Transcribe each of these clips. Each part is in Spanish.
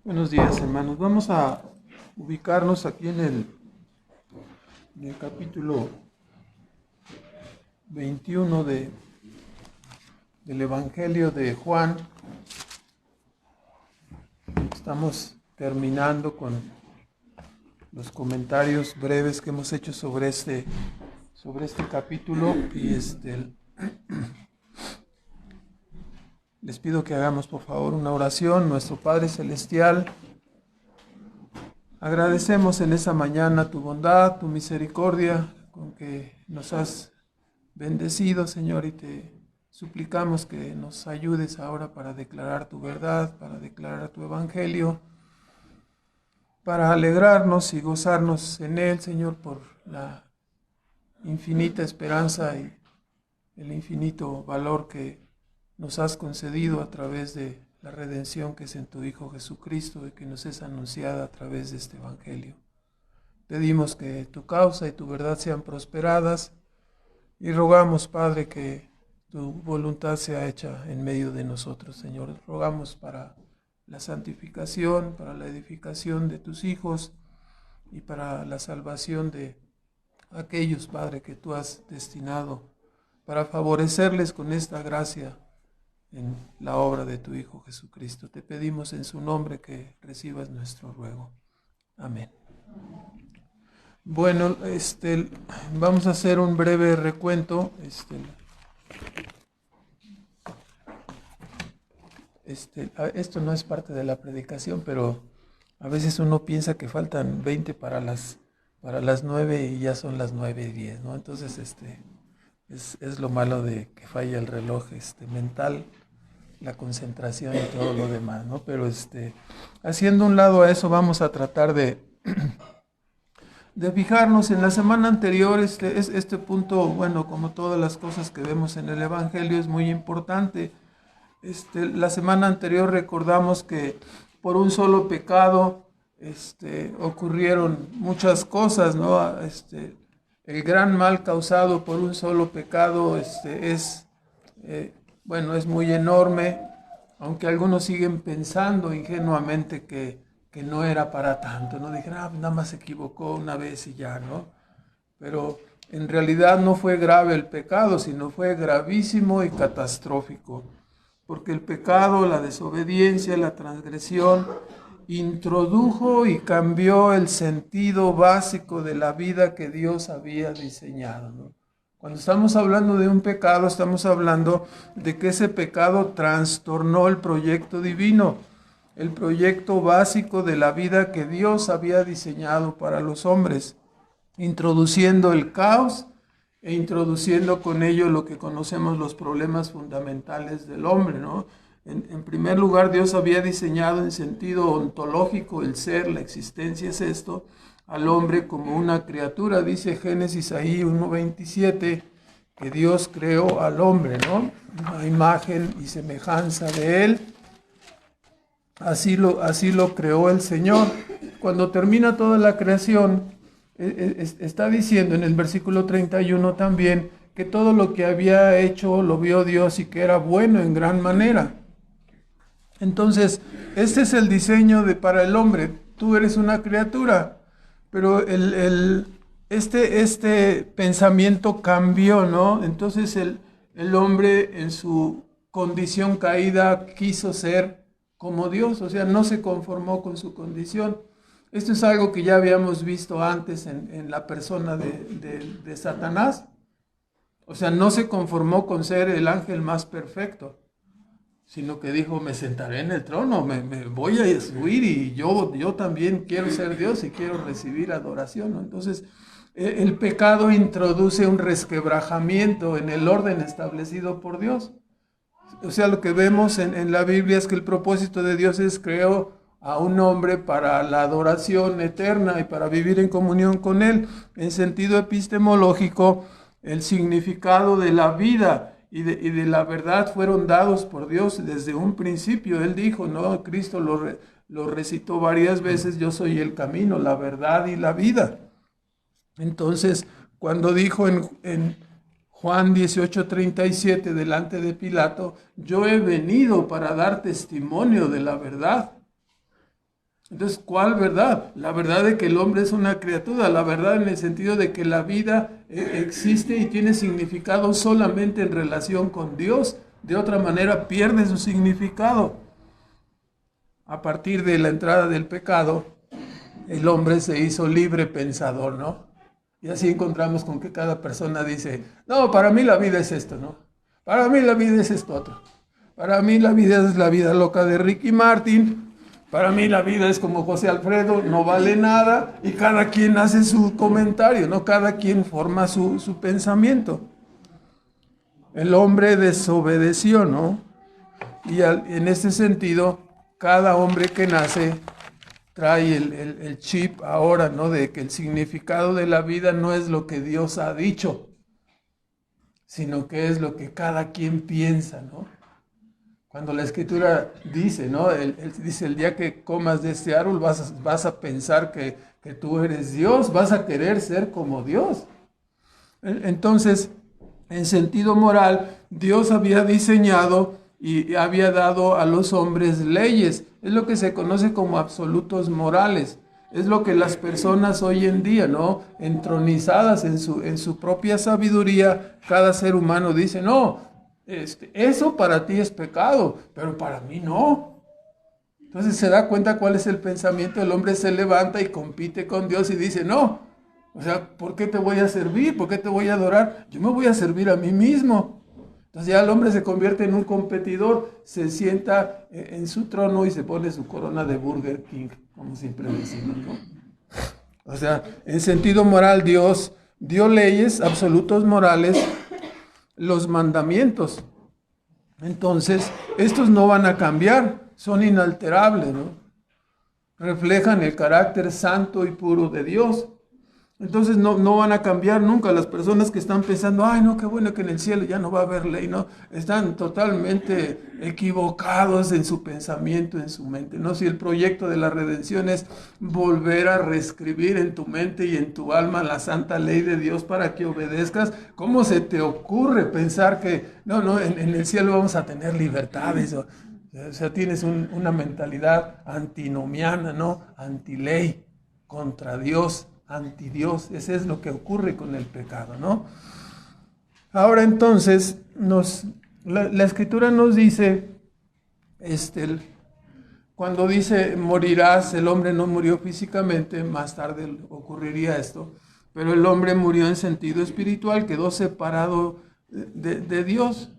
Buenos días, hermanos. Vamos a ubicarnos aquí en el capítulo 21 del Evangelio de Juan. Estamos terminando con los comentarios breves que hemos hecho sobre este capítulo y les pido que hagamos por favor una oración. Nuestro Padre Celestial, agradecemos en esa mañana tu bondad, tu misericordia con que nos has bendecido, Señor, y te suplicamos que nos ayudes ahora para declarar tu verdad, para declarar tu evangelio, para alegrarnos y gozarnos en él, Señor, por la infinita esperanza y el infinito valor que nos has concedido a través de la redención que es en tu Hijo Jesucristo y que nos es anunciada a través de este evangelio. Pedimos que tu causa y tu verdad sean prosperadas y rogamos, Padre, que tu voluntad sea hecha en medio de nosotros, Señor. Rogamos para la santificación, para la edificación de tus hijos y para la salvación de aquellos, Padre, que tú has destinado para favorecerles con esta gracia en la obra de tu Hijo Jesucristo. Te pedimos en su nombre que recibas nuestro ruego. Amén. Bueno, vamos a hacer un breve recuento. Esto no es parte de la predicación, pero a veces uno piensa que faltan 20 para las 9 y ya son las 9:10, ¿no? Entonces, es lo malo de que falla el reloj mental, la concentración y todo lo demás, ¿no? Pero haciendo un lado a eso, vamos a tratar de fijarnos en la semana anterior. Este punto, bueno, como todas las cosas que vemos en el Evangelio, es muy importante. La semana anterior recordamos que por un solo pecado ocurrieron muchas cosas, ¿no? El gran mal causado por un solo pecado es muy enorme, aunque algunos siguen pensando ingenuamente que no era para tanto, ¿no? Dijeron, nada más se equivocó una vez y ya, ¿no? Pero en realidad no fue grave el pecado, sino fue gravísimo y catastrófico, porque el pecado, la desobediencia, la transgresión, introdujo y cambió el sentido básico de la vida que Dios había diseñado, ¿no? Cuando estamos hablando de un pecado, estamos hablando de que ese pecado trastornó el proyecto divino, el proyecto básico de la vida que Dios había diseñado para los hombres, introduciendo el caos e introduciendo con ello lo que conocemos los problemas fundamentales del hombre, ¿no? En primer lugar, Dios había diseñado en sentido ontológico el ser, la existencia es esto, al hombre como una criatura. Dice Génesis ahí 1:27 que Dios creó al hombre, ¿no? A imagen y semejanza de él. Así lo creó el Señor. Cuando termina toda la creación, está diciendo en el versículo 31 también que todo lo que había hecho lo vio Dios y que era bueno en gran manera. Entonces, este es el diseño para el hombre. Tú eres una criatura, pero este pensamiento cambió, ¿no? Entonces el hombre en su condición caída quiso ser como Dios, o sea, no se conformó con su condición. Esto es algo que ya habíamos visto antes en la persona de Satanás. O sea, no se conformó con ser el ángel más perfecto, sino que dijo, me sentaré en el trono, me voy a subir y yo también quiero ser Dios y quiero recibir adoración, ¿no? Entonces, el pecado introduce un resquebrajamiento en el orden establecido por Dios. O sea, lo que vemos en la Biblia es que el propósito de Dios es creó a un hombre para la adoración eterna y para vivir en comunión con Él. En sentido epistemológico, el significado de la vida y de la verdad fueron dados por Dios desde un principio. Él dijo, ¿no? Cristo lo recitó varias veces, yo soy el camino, la verdad y la vida. Entonces, cuando dijo en Juan 18:37 delante de Pilato, yo he venido para dar testimonio de la verdad. Entonces, ¿cuál verdad? La verdad de que el hombre es una criatura, la verdad en el sentido de que la vida existe y tiene significado solamente en relación con Dios. De otra manera pierde su significado. A partir de la entrada del pecado, el hombre se hizo libre pensador, ¿no? Y así encontramos con que cada persona dice, no, para mí la vida es esto, ¿no? Para mí la vida es esto otro. Para mí la vida es la vida loca de Ricky Martin. Para mí la vida es como José Alfredo, no vale nada, y cada quien hace su comentario, ¿no? Cada quien forma su pensamiento. El hombre desobedeció, ¿no? Y en este sentido, cada hombre que nace trae el chip ahora, ¿no? De que el significado de la vida no es lo que Dios ha dicho, sino que es lo que cada quien piensa, ¿no? Cuando la Escritura dice, ¿no? Dice, el día que comas de este árbol vas a pensar que tú eres Dios, vas a querer ser como Dios. Entonces, en sentido moral, Dios había diseñado y había dado a los hombres leyes. Es lo que se conoce como absolutos morales. Es lo que las personas hoy en día, ¿no? Entronizadas en su propia sabiduría, cada ser humano dice, no, eso para ti es pecado, pero para mí no. Entonces se da cuenta cuál es el pensamiento, el hombre se levanta y compite con Dios y dice, no, o sea, ¿por qué te voy a servir? ¿Por qué te voy a adorar? Yo me voy a servir a mí mismo. Entonces ya el hombre se convierte en un competidor, se sienta en su trono y se pone su corona de Burger King, como siempre decimos, ¿no? O sea, en sentido moral Dios dio leyes, absolutos morales, los mandamientos. Entonces, estos no van a cambiar, son inalterables, ¿no? Reflejan el carácter santo y puro de Dios. Entonces no van a cambiar nunca. Las personas que están pensando, ay no, qué bueno que en el cielo ya no va a haber ley, no, están totalmente equivocados en su pensamiento, en su mente, ¿no? Si el proyecto de la redención es volver a reescribir en tu mente y en tu alma la santa ley de Dios para que obedezcas, ¿cómo se te ocurre pensar que, no, en el cielo vamos a tener libertades? O sea, tienes una mentalidad antinomiana, ¿no? Antiley, contra Dios, antidios. Ese es lo que ocurre con el pecado, ¿no? Ahora entonces, la Escritura nos dice, cuando dice morirás, el hombre no murió físicamente, más tarde ocurriría esto, pero el hombre murió en sentido espiritual, quedó separado de Dios.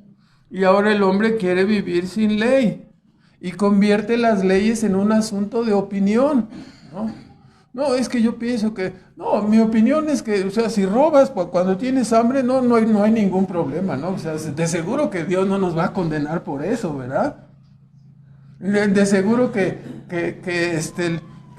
Y ahora el hombre quiere vivir sin ley y convierte las leyes en un asunto de opinión, ¿no? No, es que yo pienso que, no, mi opinión es que, o sea, si robas cuando tienes hambre, no hay ningún problema, ¿no? O sea, de seguro que Dios no nos va a condenar por eso, ¿verdad? De seguro que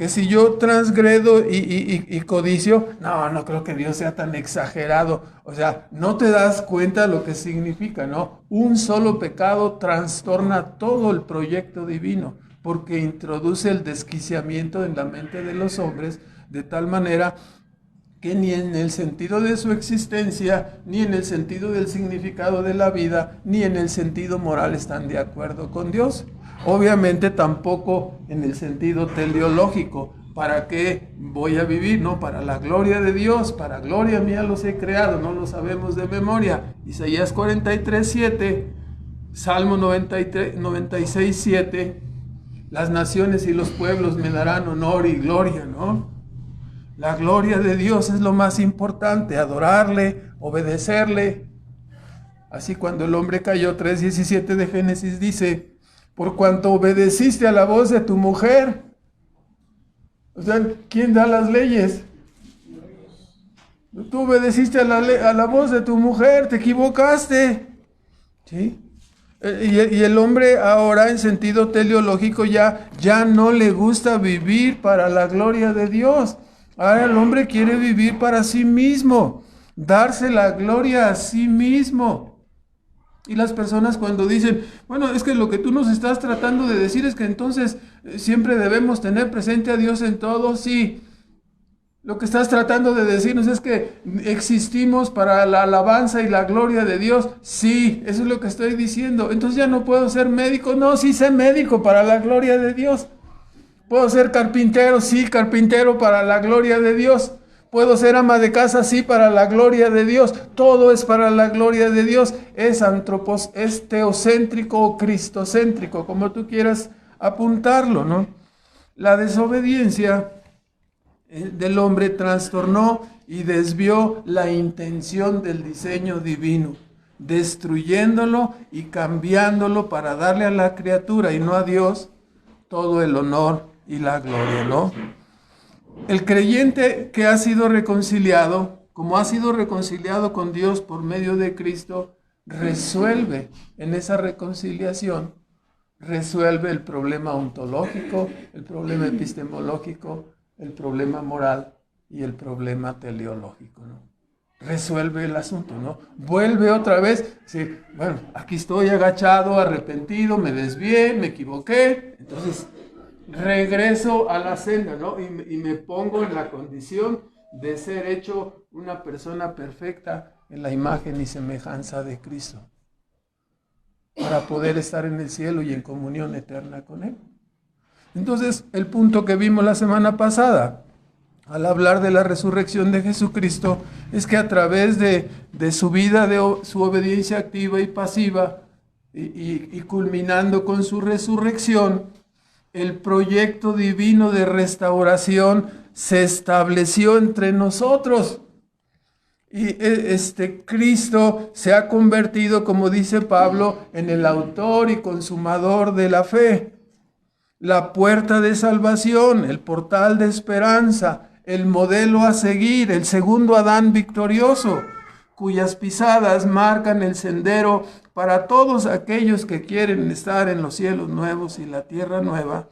si yo transgredo y codicio, no creo que Dios sea tan exagerado. O sea, no te das cuenta lo que significa, ¿no? Un solo pecado trastorna todo el proyecto divino, porque introduce el desquiciamiento en la mente de los hombres de tal manera que ni en el sentido de su existencia, ni en el sentido del significado de la vida, ni en el sentido moral están de acuerdo con Dios. Obviamente tampoco en el sentido teleológico. ¿Para qué voy a vivir? No, para la gloria de Dios, para gloria mía los he creado, no lo sabemos de memoria. Isaías 43:7, Salmo 96:7, las naciones y los pueblos me darán honor y gloria, ¿no? La gloria de Dios es lo más importante, adorarle, obedecerle. Así cuando el hombre cayó, 3:17 de Génesis dice, por cuanto obedeciste a la voz de tu mujer. O sea, ¿quién da las leyes? Tú obedeciste a la voz de tu mujer, te equivocaste. ¿Sí? Y el hombre ahora en sentido teleológico ya no le gusta vivir para la gloria de Dios. Ahora el hombre quiere vivir para sí mismo, darse la gloria a sí mismo. Y las personas cuando dicen, bueno, es que lo que tú nos estás tratando de decir es que entonces siempre debemos tener presente a Dios en todo, sí. Lo que estás tratando de decirnos es que existimos para la alabanza y la gloria de Dios. Sí, eso es lo que estoy diciendo. Entonces ya no puedo ser médico. No, sí sé médico para la gloria de Dios. ¿Puedo ser carpintero? Sí, carpintero para la gloria de Dios. ¿Puedo ser ama de casa? Sí, para la gloria de Dios. Todo es para la gloria de Dios. Es teocéntrico o cristocéntrico, como tú quieras apuntarlo, ¿no? La desobediencia del hombre trastornó y desvió la intención del diseño divino, destruyéndolo y cambiándolo para darle a la criatura y no a Dios todo el honor y la gloria, ¿no? El creyente que ha sido reconciliado, como ha sido reconciliado con Dios por medio de Cristo, resuelve en esa reconciliación, resuelve el problema ontológico, el problema epistemológico, el problema moral y el problema teleológico, ¿no? Resuelve el asunto, ¿no? Vuelve otra vez, sí, bueno, aquí estoy agachado, arrepentido, me desvié, me equivoqué, entonces regreso a la senda, ¿no? Y me pongo en la condición de ser hecho una persona perfecta en la imagen y semejanza de Cristo, para poder estar en el cielo y en comunión eterna con Él. Entonces, el punto que vimos la semana pasada, al hablar de la resurrección de Jesucristo, es que a través de su vida, de su obediencia activa y pasiva, y culminando con su resurrección, el proyecto divino de restauración se estableció entre nosotros. Y Cristo se ha convertido, como dice Pablo, en el autor y consumador de la fe, la puerta de salvación, el portal de esperanza, el modelo a seguir, el segundo Adán victorioso, cuyas pisadas marcan el sendero para todos aquellos que quieren estar en los cielos nuevos y la tierra nueva,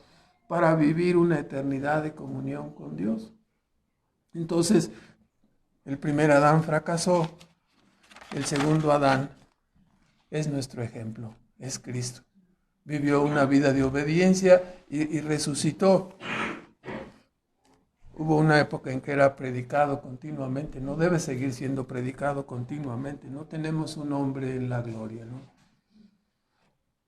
para vivir una eternidad de comunión con Dios. Entonces, el primer Adán fracasó, el segundo Adán es nuestro ejemplo, es Cristo. Vivió una vida de obediencia y resucitó. Hubo una época en que era predicado continuamente, no debe seguir siendo predicado continuamente, no tenemos un hombre en la gloria, ¿no?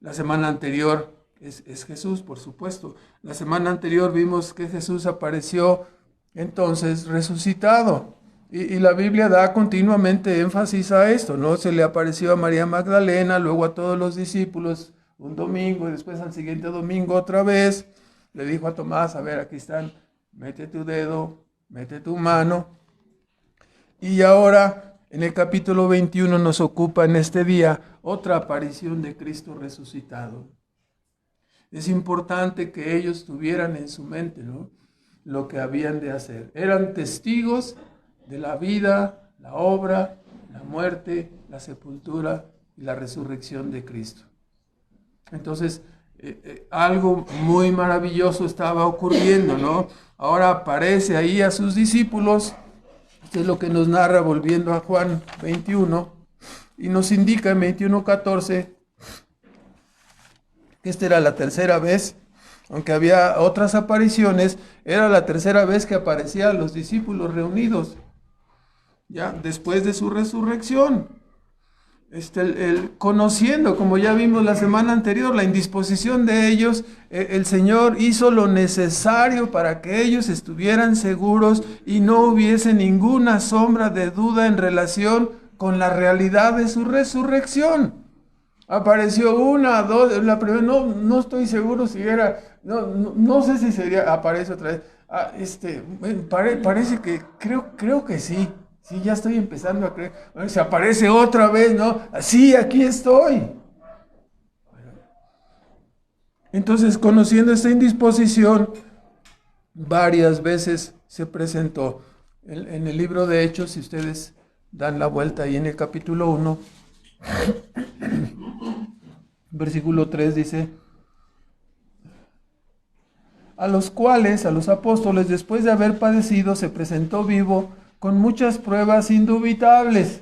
La semana anterior es Jesús, por supuesto. La semana anterior vimos que Jesús apareció entonces resucitado. Y la Biblia da continuamente énfasis a esto, ¿no? Se le apareció a María Magdalena, luego a todos los discípulos un domingo y después al siguiente domingo otra vez. Le dijo a Tomás, a ver, aquí están, mete tu dedo, mete tu mano. Y ahora en el capítulo 21 nos ocupa en este día otra aparición de Cristo resucitado. Es importante que ellos tuvieran en su mente, ¿no?, lo que habían de hacer. Eran testigos de la vida, la obra, la muerte, la sepultura y la resurrección de Cristo. Entonces, algo muy maravilloso estaba ocurriendo, ¿no? Ahora aparece ahí a sus discípulos, esto es lo que nos narra volviendo a Juan 21, y nos indica en 21:14 que esta era la tercera vez, aunque había otras apariciones, era la tercera vez que aparecían los discípulos reunidos, ya después de su resurrección. Conociendo, como ya vimos la semana anterior, la indisposición de ellos, el Señor hizo lo necesario para que ellos estuvieran seguros y no hubiese ninguna sombra de duda en relación con la realidad de su resurrección. Apareció una, dos, la primera, no estoy seguro si era, no sé si sería, aparece otra vez. Parece que, creo que sí. Sí, ya estoy empezando a creer. Se aparece otra vez, ¿no? Sí, aquí estoy. Entonces, conociendo esta indisposición, varias veces se presentó. En el libro de Hechos, si ustedes dan la vuelta ahí en el capítulo 1, versículo 3 dice: a los cuales, a los apóstoles, después de haber padecido, se presentó vivo con muchas pruebas indubitables,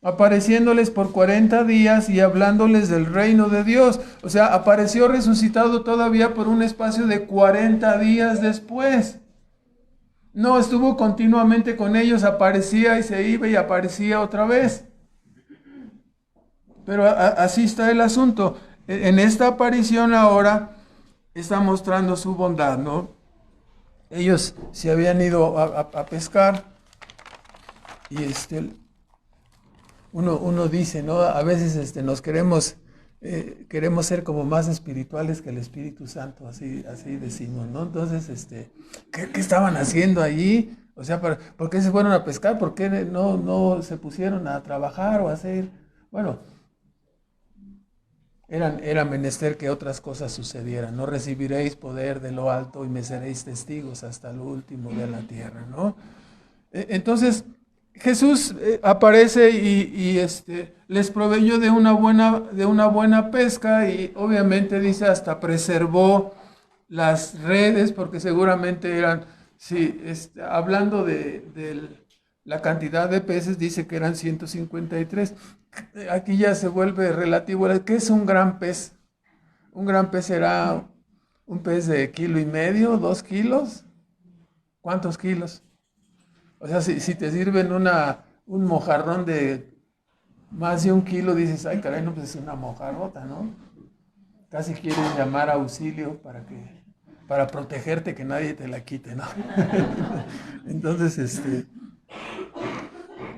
apareciéndoles por 40 días y hablándoles del reino de Dios. O sea, apareció resucitado todavía por un espacio de 40 días después. No estuvo continuamente con ellos, aparecía y se iba y aparecía otra vez. Pero así está el asunto. En esta aparición ahora, está mostrando su bondad, ¿no? Ellos se habían ido a pescar y uno dice, ¿no? A veces nos queremos ser como más espirituales que el Espíritu Santo, así decimos, ¿no? Entonces, ¿qué estaban haciendo allí? O sea, ¿por qué se fueron a pescar? ¿Por qué no se pusieron a trabajar o a hacer? Bueno, era menester que otras cosas sucedieran. No recibiréis poder de lo alto y me seréis testigos hasta lo último de la tierra, ¿no? Entonces, Jesús aparece y les proveyó de una buena pesca y obviamente dice hasta preservó las redes porque seguramente eran, sí, hablando de la cantidad de peces, dice que eran 153. Aquí ya se vuelve relativo. ¿Qué es un gran pez? Un gran pez será un pez de 1,5 kilos, 2 kilos. ¿Cuántos kilos? O sea, si te sirven un mojarrón de más de 1 kilo, dices, ay caray, no, pues es una mojarrota, ¿no? Casi quieres llamar a auxilio para protegerte, que nadie te la quite, ¿no? Entonces,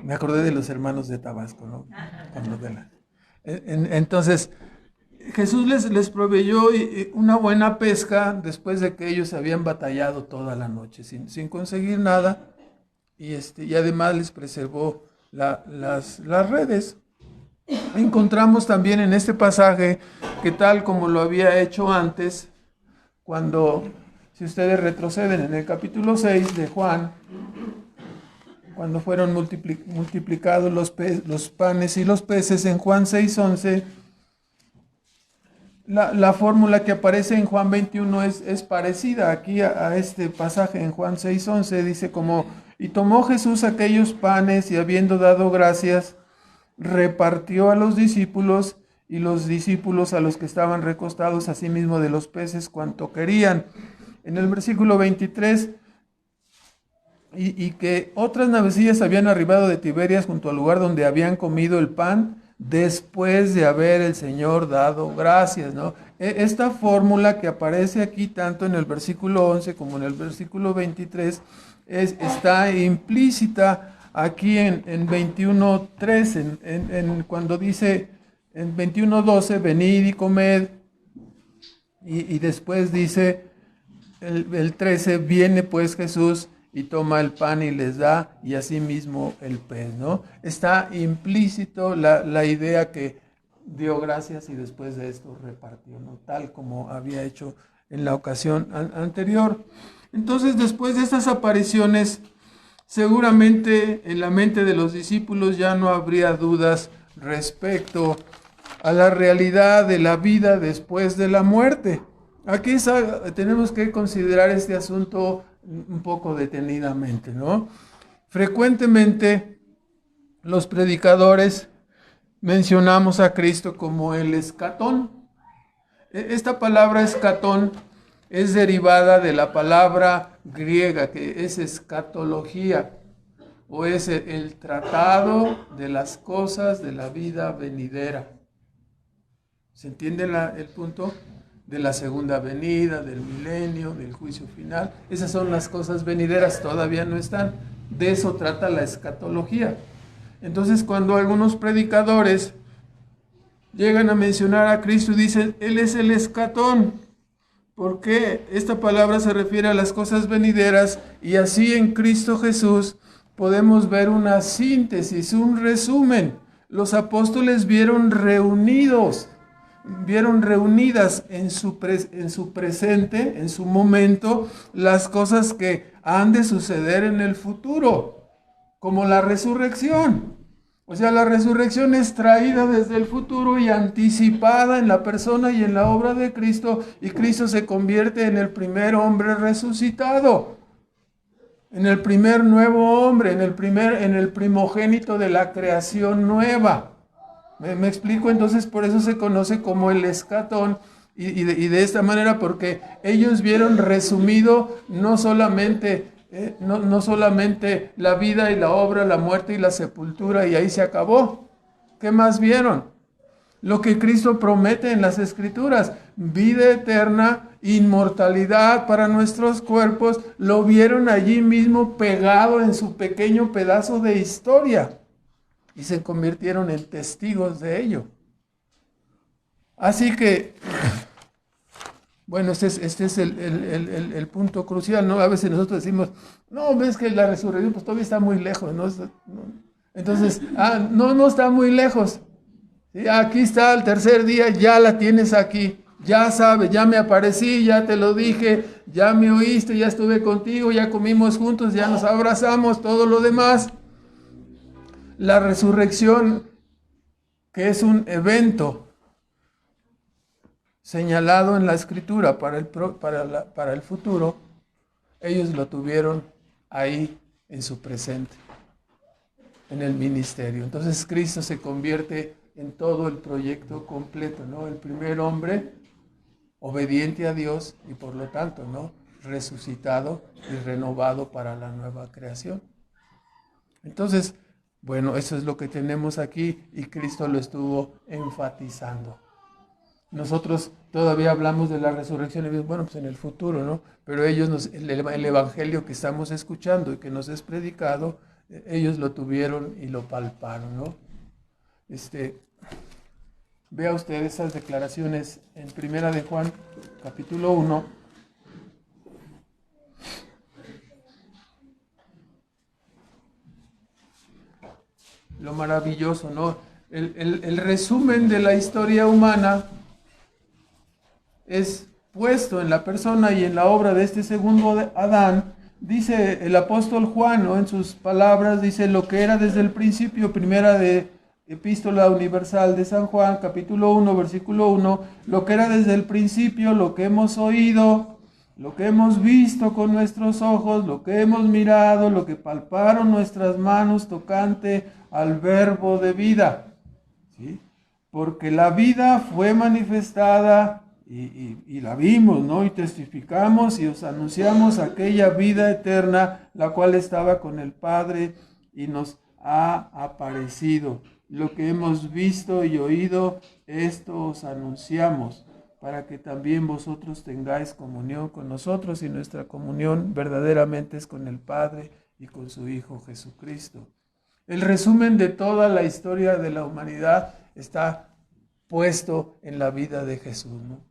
me acordé de los hermanos de Tabasco, ¿no? Entonces, Jesús les proveyó una buena pesca después de que ellos habían batallado toda la noche sin conseguir nada. Y además les preservó las redes. Encontramos también en este pasaje que tal como lo había hecho antes, cuando, si ustedes retroceden en el capítulo 6 de Juan, cuando fueron multiplicados los panes y los peces en Juan 6:11, la fórmula que aparece en Juan 21 es parecida aquí a este pasaje en Juan 6:11, dice y tomó Jesús aquellos panes y habiendo dado gracias, repartió a los discípulos y los discípulos a los que estaban recostados, asimismo de los peces cuanto querían. En el versículo 23, y que otras navecillas habían arribado de Tiberias junto al lugar donde habían comido el pan, después de haber el Señor dado gracias, ¿no? Esta fórmula que aparece aquí tanto en el versículo 11 como en el versículo 23 está implícita aquí en 21:3, cuando dice en 21:12, venid y comed, y después dice el 13, viene pues Jesús y toma el pan y les da, y asimismo el pez, ¿no? Está implícito la idea que dio gracias y después de esto repartió, ¿no? Tal como había hecho en la ocasión anterior. Entonces, después de estas apariciones, seguramente en la mente de los discípulos ya no habría dudas respecto a la realidad de la vida después de la muerte. Aquí tenemos que considerar este asunto un poco detenidamente, ¿no? Frecuentemente los predicadores mencionamos a Cristo como el escatón. Esta palabra escatón es derivada de la palabra griega que es escatología, o es el tratado de las cosas de la vida venidera. ¿Se entiende el punto? De la segunda venida, del milenio, del juicio final. Esas son las cosas venideras, todavía no están. De eso trata la escatología. Entonces, cuando algunos predicadores llegan a mencionar a Cristo y dicen, Él es el escatón, porque esta palabra se refiere a las cosas venideras, y así en Cristo Jesús podemos ver una síntesis, un resumen. Los apóstoles vieron reunidas en su presente, en su momento, las cosas que han de suceder en el futuro, como la resurrección. O sea, la resurrección es traída desde el futuro y anticipada en la persona y en la obra de Cristo, y Cristo se convierte en el primer hombre resucitado, en el primer nuevo hombre, en el primogénito de la creación nueva. ¿Me explico? Entonces, por eso se conoce como el escatón, y de esta manera, porque ellos vieron resumido no solamente la vida y la obra, la muerte y la sepultura, y ahí se acabó. ¿Qué más vieron? Lo que Cristo promete en las Escrituras, vida eterna inmortalidad para nuestros cuerpos, lo vieron allí mismo pegado en su pequeño pedazo de historia y se convirtieron en testigos de ello. Así que, bueno, este es el punto crucial, ¿no? A veces nosotros decimos, no, ves que la resurrección pues todavía está muy lejos, ¿no? Entonces, no está muy lejos. Sí, aquí está el tercer día, ya la tienes aquí. Ya sabes, ya me aparecí, ya te lo dije, ya me oíste, ya estuve contigo, ya comimos juntos, ya nos abrazamos, todo lo demás. La resurrección, que es un evento señalado en la Escritura para el futuro, ellos lo tuvieron ahí en su presente, en el ministerio. Entonces Cristo se convierte en todo el proyecto completo, ¿no? El primer hombre obediente a Dios y por lo tanto, ¿no? Resucitado y renovado para la nueva creación. Entonces, bueno, eso es lo que tenemos aquí y Cristo lo estuvo enfatizando. Nosotros todavía hablamos de la resurrección y bueno, pues en el futuro, ¿no? Pero ellos, el evangelio que estamos escuchando y que nos es predicado, ellos lo tuvieron y lo palparon, ¿no? Vea usted esas declaraciones en Primera de Juan, capítulo 1. Lo maravilloso, ¿no? El resumen de la historia humana es puesto en la persona y en la obra de este segundo Adán. Dice el apóstol Juan, ¿no? En sus palabras, dice lo que era desde el principio, primera de Epístola Universal de San Juan, capítulo 1, versículo 1, lo que era desde el principio, lo que hemos oído, lo que hemos visto con nuestros ojos, lo que hemos mirado, lo que palparon nuestras manos tocante al verbo de vida. ¿Sí? Porque la vida fue manifestada y la vimos, ¿no? Y testificamos y os anunciamos aquella vida eterna, la cual estaba con el Padre y nos ha aparecido. Lo que hemos visto y oído, esto os anunciamos, para que también vosotros tengáis comunión con nosotros, y nuestra comunión verdaderamente es con el Padre y con su Hijo Jesucristo. El resumen de toda la historia de la humanidad está puesto en la vida de Jesús, ¿no?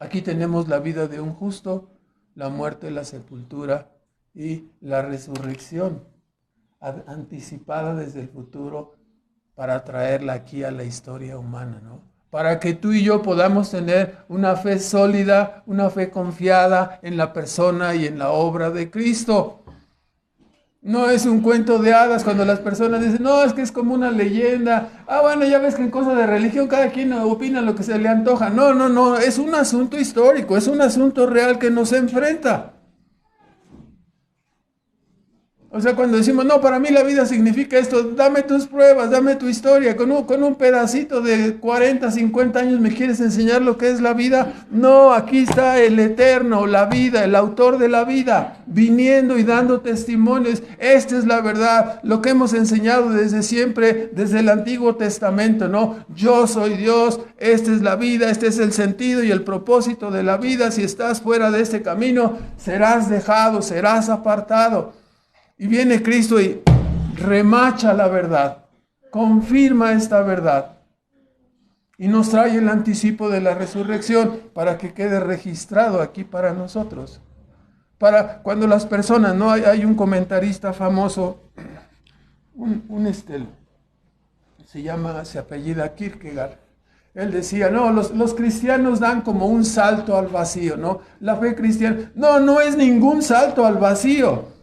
Aquí tenemos la vida de un justo, la muerte, la sepultura y la resurrección, anticipada desde el futuro para traerla aquí a la historia humana, ¿no? Para que tú y yo podamos tener una fe sólida, una fe confiada en la persona y en la obra de Cristo. No es un cuento de hadas cuando las personas dicen, no, es que es como una leyenda. Bueno, ya ves que en cosas de religión cada quien opina lo que se le antoja. No, es un asunto histórico, es un asunto real que nos enfrenta. O sea, cuando decimos, no, para mí la vida significa esto, dame tus pruebas, dame tu historia, con un pedacito de 40, 50 años me quieres enseñar lo que es la vida. No, aquí está el eterno, la vida, el autor de la vida, viniendo y dando testimonios. Esta es la verdad, lo que hemos enseñado desde siempre, desde el Antiguo Testamento, ¿no? Yo soy Dios, esta es la vida, este es el sentido y el propósito de la vida. Si estás fuera de este camino, serás dejado, serás apartado. Y viene Cristo y remacha la verdad, confirma esta verdad y nos trae el anticipo de la resurrección para que quede registrado aquí para nosotros. Para cuando las personas, ¿no? Hay un comentarista famoso, se apellida Kierkegaard. Él decía, no, los cristianos dan como un salto al vacío, ¿no? La fe cristiana, no es ningún salto al vacío.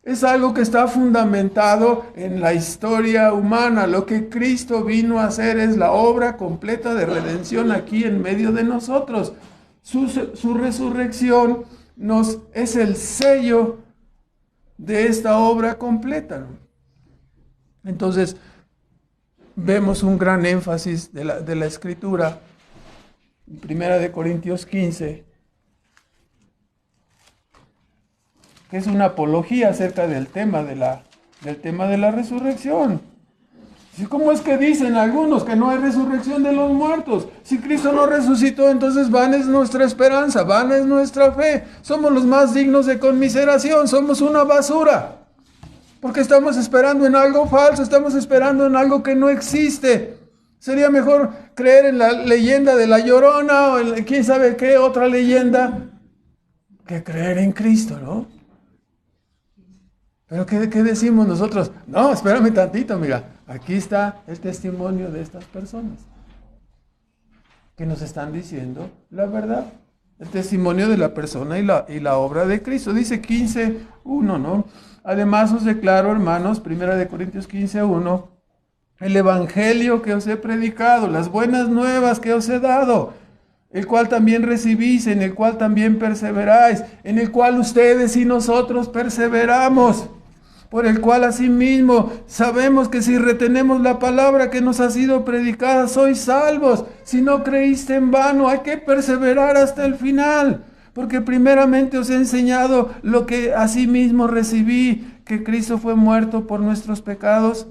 Es algo que está fundamentado en la historia humana. Lo que Cristo vino a hacer es la obra completa de redención aquí en medio de nosotros. Su resurrección es el sello de esta obra completa. Entonces, vemos un gran énfasis de la Escritura. En 1 Corintios 15. Es una apología acerca del tema de la resurrección. ¿Cómo es que dicen algunos que no hay resurrección de los muertos? Si Cristo no resucitó, entonces vana es nuestra esperanza, vana es nuestra fe. Somos los más dignos de conmiseración, somos una basura. Porque estamos esperando en algo falso, estamos esperando en algo que no existe. Sería mejor creer en la leyenda de la Llorona o en quién sabe qué otra leyenda que creer en Cristo, ¿no? Pero ¿qué decimos nosotros? No, espérame tantito, mira. Aquí está el testimonio de estas personas que nos están diciendo la verdad. El testimonio de la persona y la obra de Cristo. Dice 15:1, ¿no? Además os declaro, hermanos, 1 Corintios 15:1, el evangelio que os he predicado, las buenas nuevas que os he dado, el cual también recibís, en el cual también perseveráis, en el cual ustedes y nosotros perseveramos, por el cual asimismo sabemos que si retenemos la palabra que nos ha sido predicada, sois salvos. Si no creíste en vano, hay que perseverar hasta el final, porque primeramente os he enseñado lo que asimismo recibí, que Cristo fue muerto por nuestros pecados,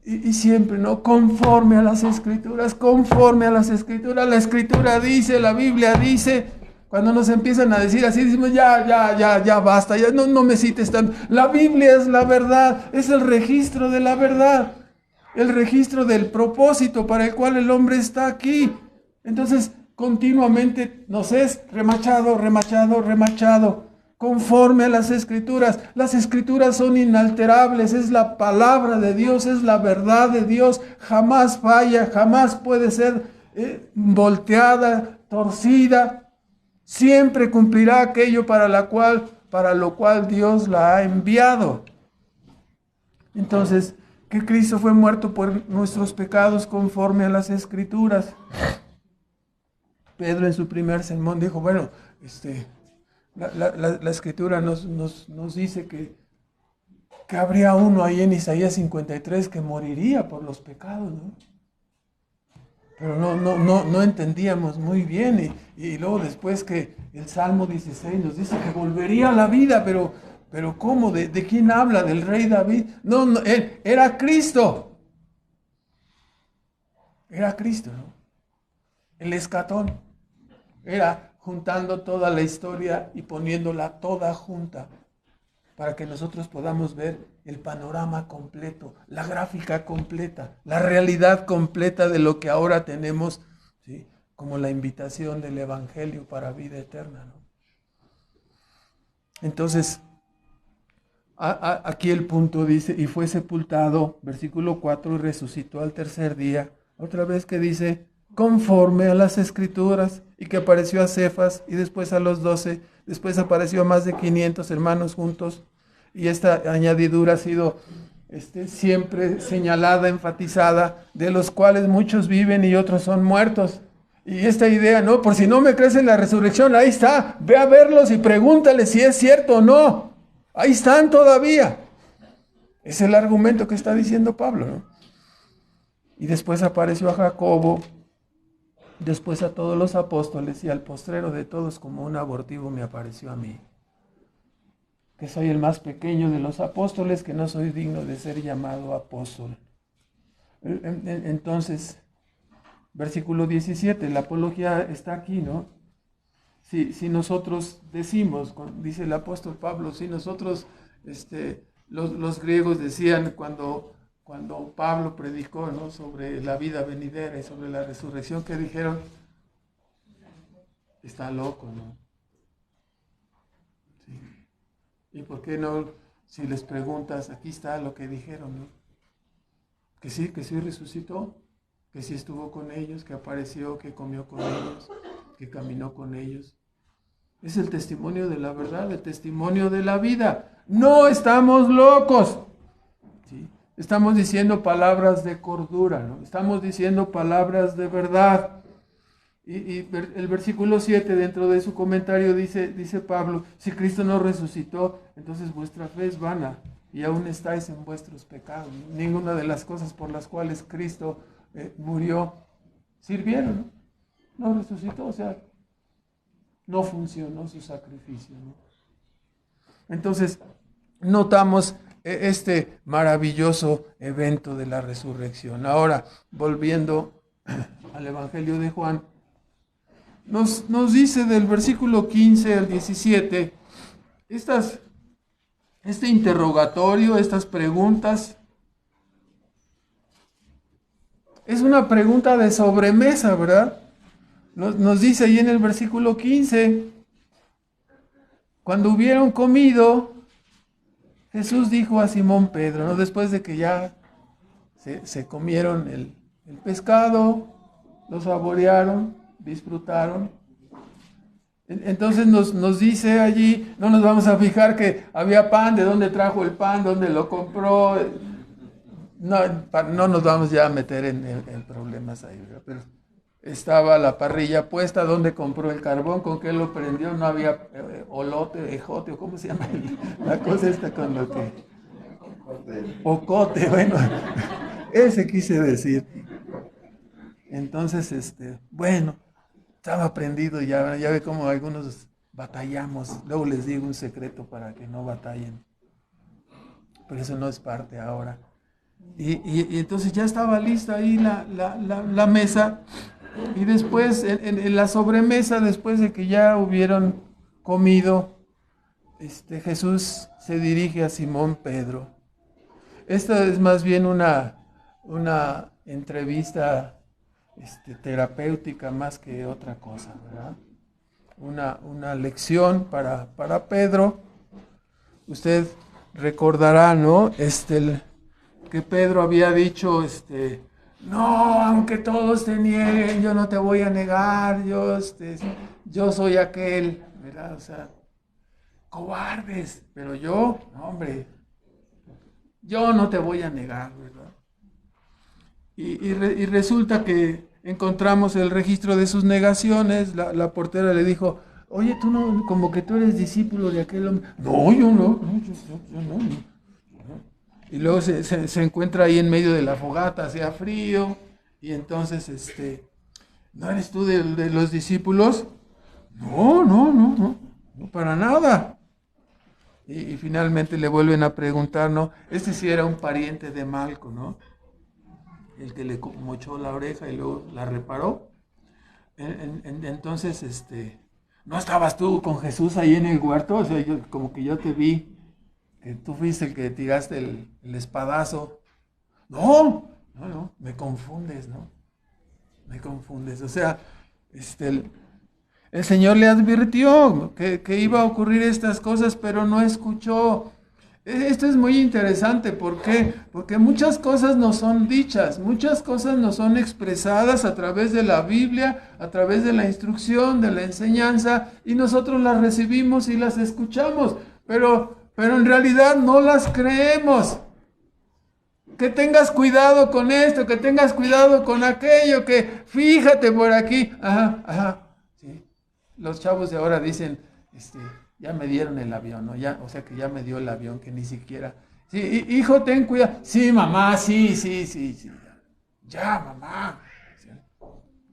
y siempre, ¿no? Conforme a las Escrituras, conforme a las Escrituras. La Escritura dice, la Biblia dice. Cuando nos empiezan a decir así, decimos, ya basta, ya no me cites tanto. La Biblia es la verdad, es el registro de la verdad, el registro del propósito para el cual el hombre está aquí. Entonces, continuamente nos es remachado, conforme a las Escrituras. Las Escrituras son inalterables, es la palabra de Dios, es la verdad de Dios, jamás falla, jamás puede ser volteada, torcida. Siempre cumplirá aquello para lo cual Dios la ha enviado. Entonces, que Cristo fue muerto por nuestros pecados conforme a las Escrituras. Pedro en su primer sermón dijo, bueno, la Escritura nos dice que habría uno ahí en Isaías 53 que moriría por los pecados, ¿no? Pero no entendíamos muy bien. Y luego después que el Salmo 16 nos dice que volvería a la vida, pero ¿cómo? ¿De quién habla? ¿Del rey David? No, él era Cristo. Era Cristo, ¿no? El escatón. Era juntando toda la historia y poniéndola toda junta, para que nosotros podamos ver el panorama completo, la gráfica completa, la realidad completa de lo que ahora tenemos, ¿sí? Como la invitación del Evangelio para vida eterna, ¿no? Entonces, aquí el punto dice, y fue sepultado, versículo 4, y resucitó al tercer día. Otra vez que dice, conforme a las Escrituras, y que apareció a Cefas, y después a los 12, después apareció a más de 500 hermanos juntos. Y esta añadidura ha sido siempre señalada, enfatizada, de los cuales muchos viven y otros son muertos. Y esta idea, ¿no? Por si no me crees en la resurrección, ahí está, ve a verlos y pregúntale si es cierto o no. Ahí están todavía. Es el argumento que está diciendo Pablo, ¿no? Y después apareció a Jacobo, después a todos los apóstoles, y al postrero de todos como un abortivo me apareció a mí, que soy el más pequeño de los apóstoles, que no soy digno de ser llamado apóstol. Entonces, versículo 17, la apología está aquí, ¿no? Si nosotros decimos, dice el apóstol Pablo, si nosotros, los griegos decían cuando Pablo predicó, ¿no?, sobre la vida venidera y sobre la resurrección, que dijeron, está loco, ¿no? Sí. ¿Y por qué no, si les preguntas, aquí está lo que dijeron, ¿no? Que sí resucitó, que sí estuvo con ellos, que apareció, que comió con ellos, que caminó con ellos. Es el testimonio de la verdad, el testimonio de la vida. No estamos locos, ¿sí? Estamos diciendo palabras de cordura, ¿no? Estamos diciendo palabras de verdad. Y el versículo 7, dentro de su comentario, dice Pablo, si Cristo no resucitó, entonces vuestra fe es vana y aún estáis en vuestros pecados. Ninguna de las cosas por las cuales Cristo murió sirvieron, ¿no? No resucitó, o sea, no funcionó su sacrificio, ¿no? Entonces, notamos este maravilloso evento de la resurrección. Ahora, volviendo al Evangelio de Juan, nos dice del versículo 15 al 17, este interrogatorio, estas preguntas, es una pregunta de sobremesa, ¿verdad? Nos dice ahí en el versículo 15, cuando hubieron comido, Jesús dijo a Simón Pedro, ¿no? Después de que ya se comieron el pescado, lo saborearon, disfrutaron. Entonces nos dice allí, no nos vamos a fijar que había pan, de dónde trajo el pan, dónde lo compró. No nos vamos ya a meter en problemas ahí, ¿verdad? Pero estaba la parrilla puesta, dónde compró el carbón, con qué lo prendió, no había olote, ejote, o cómo se llama la cosa esta con lo que... Ocote, bueno, ese quise decir. Entonces, bueno, estaba prendido ya ve cómo algunos batallamos. Luego les digo un secreto para que no batallen. Pero eso no es parte ahora. Y entonces ya estaba lista ahí la mesa. Y después, en la sobremesa, después de que ya hubieron comido, Jesús se dirige a Simón Pedro. Esta es más bien una entrevista terapéutica más que otra cosa, ¿verdad? Una lección para Pedro. Usted recordará, ¿no? Que Pedro había dicho, no, aunque todos te nieguen, yo no te voy a negar, yo soy aquel, ¿verdad? O sea, cobardes, pero yo, no, hombre, yo no te voy a negar, ¿verdad? Y resulta que encontramos el registro de sus negaciones. La portera le dijo, oye, tú no, como que tú eres discípulo de aquel hombre. No, yo no, yo no. Y luego se encuentra ahí en medio de la fogata, hacía frío, y entonces, ¿no eres tú de los discípulos? No, para nada. Y finalmente le vuelven a preguntar, ¿no? Este sí era un pariente de Malco, ¿no? El que le mochó la oreja y luego la reparó. Entonces, ¿no estabas tú con Jesús ahí en el huerto? O sea, como que yo te vi, que tú fuiste el que tiraste el espadazo. No, me confundes, ¿no? Me confundes. O sea, el Señor le advirtió que iba a ocurrir estas cosas, pero no escuchó. Esto es muy interesante, ¿por qué? Porque muchas cosas nos son dichas, muchas cosas nos son expresadas a través de la Biblia, a través de la instrucción, de la enseñanza, y nosotros las recibimos y las escuchamos, pero en realidad no las creemos. Que tengas cuidado con esto, que tengas cuidado con aquello, que fíjate por aquí. Ajá, sí. Los chavos de ahora dicen, ya me dieron el avión, ¿no? Ya, o sea que ya me dio el avión, que ni siquiera. Sí, hijo, ten cuidado. Sí, mamá, sí. Ya, mamá. Sí.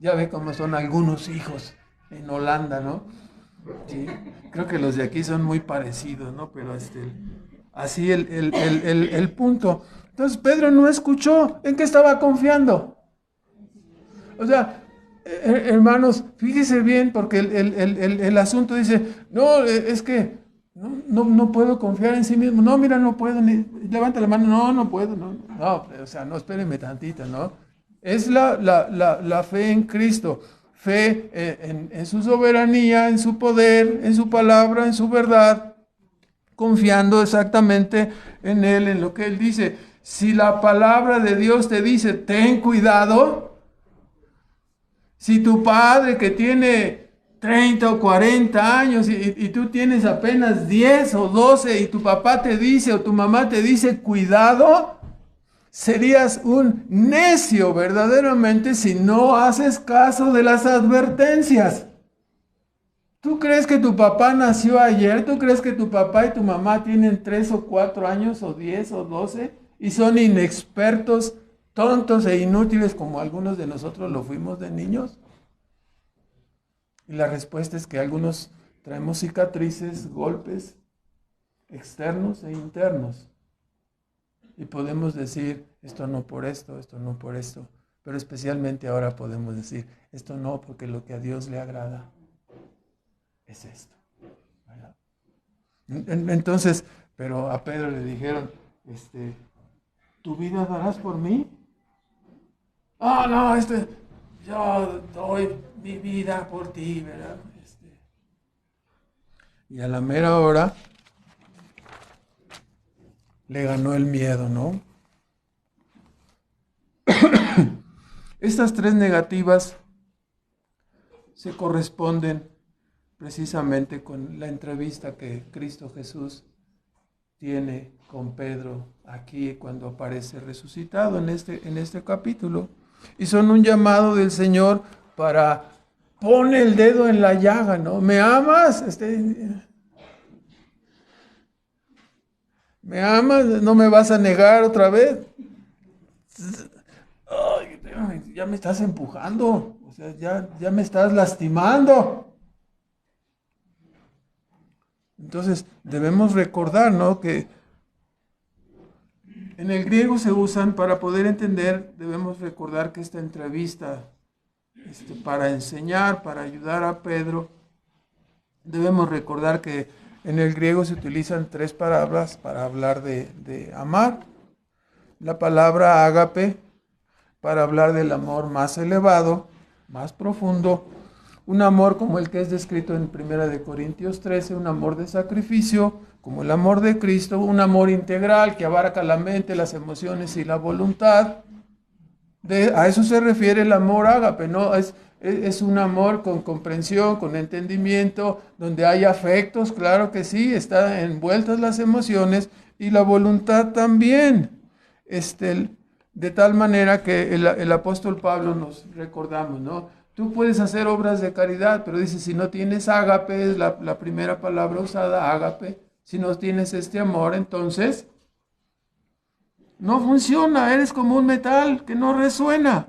Ya ve cómo son algunos hijos en Holanda, ¿no? Sí. Creo que los de aquí son muy parecidos, ¿no? Pero así el punto. Entonces Pedro no escuchó. ¿En qué estaba confiando? O sea, hermanos, fíjese bien, porque el asunto dice, no, es que no puedo confiar en sí mismo. No, mira, no puedo. Levanta la mano. No puedo. No, o sea, no, espérenme tantito, ¿no? Es la fe en Cristo. Fe en su soberanía, en su poder, en su palabra, en su verdad. Confiando exactamente en Él, en lo que Él dice. Si la palabra de Dios te dice, ten cuidado. Si tu padre que tiene 30 o 40 años y tú tienes apenas 10 o 12 y tu papá te dice o tu mamá te dice, cuidado, serías un necio verdaderamente si no haces caso de las advertencias. ¿Tú crees que tu papá nació ayer? ¿Tú crees que tu papá y tu mamá tienen 3 o 4 años o 10 o 12 y son inexpertos, tontos e inútiles como algunos de nosotros lo fuimos de niños? Y la respuesta es que algunos traemos cicatrices, golpes externos e internos. Y podemos decir, esto no por esto, esto no por esto. Pero especialmente ahora podemos decir, esto no, porque lo que a Dios le agrada es esto. ¿Verdad? Entonces, pero a Pedro le dijeron, ¿tu vida darás por mí? Ah, no, yo doy mi vida por ti, ¿verdad? Y a la mera hora le ganó el miedo, ¿no? Estas tres negativas se corresponden precisamente con la entrevista que Cristo Jesús tiene con Pedro aquí cuando aparece resucitado en este capítulo. Y son un llamado del Señor para pone el dedo en la llaga, ¿no? ¿Me amas? ¿Me amas? ¿No me vas a negar otra vez? Ay, ya me estás empujando, o sea, ya me estás lastimando. Entonces, debemos recordar, ¿no?, que en el griego se usan, para poder entender, debemos recordar que esta entrevista, para enseñar, para ayudar a Pedro, debemos recordar que en el griego se utilizan tres palabras para hablar de amar. La palabra ágape, para hablar del amor más elevado, más profundo, un amor como el que es descrito en 1 Corintios 13, un amor de sacrificio, como el amor de Cristo, un amor integral que abarca la mente, las emociones y la voluntad. A eso se refiere el amor ágape, ¿no? Es un amor con comprensión, con entendimiento, donde hay afectos, claro que sí, están envueltas las emociones y la voluntad también. De tal manera que el apóstol Pablo nos recordamos, ¿no? Tú puedes hacer obras de caridad, pero dice, si no tienes ágape, es la primera palabra usada, ágape, si no tienes este amor, entonces no funciona, eres como un metal que no resuena.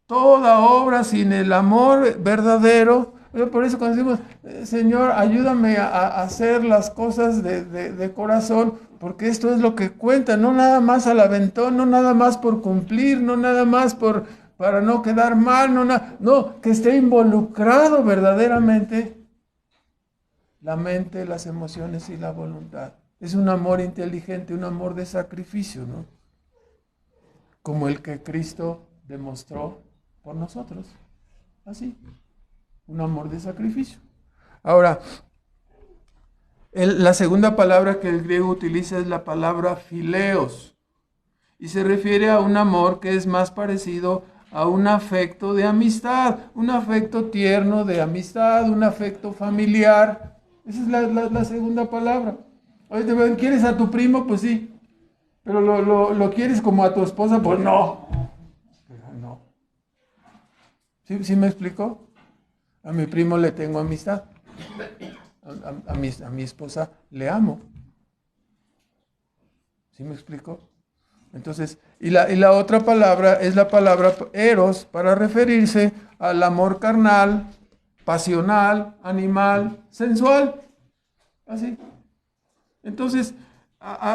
Toda obra sin el amor verdadero, por eso cuando decimos, Señor, ayúdame a hacer las cosas de corazón, porque esto es lo que cuenta, no nada más al aventón, no nada más por cumplir, no nada más para no quedar mal, no, que esté involucrado verdaderamente la mente, las emociones y la voluntad. Es un amor inteligente, un amor de sacrificio, ¿no? Como el que Cristo demostró por nosotros. Así, un amor de sacrificio. Ahora, la segunda palabra que el griego utiliza es la palabra phileos, y se refiere a un amor que es más parecido a un afecto de amistad, un afecto tierno de amistad, un afecto familiar. Esa es la segunda palabra. Oye, ¿quieres a tu primo? Pues sí. Pero lo quieres como a tu esposa, pues no. No. ¿Sí me explicó? A mi primo le tengo amistad. A mi esposa le amo. ¿Sí me explicó? Entonces, y la otra palabra es la palabra eros, para referirse al amor carnal, pasional, animal, sensual. Así. Entonces,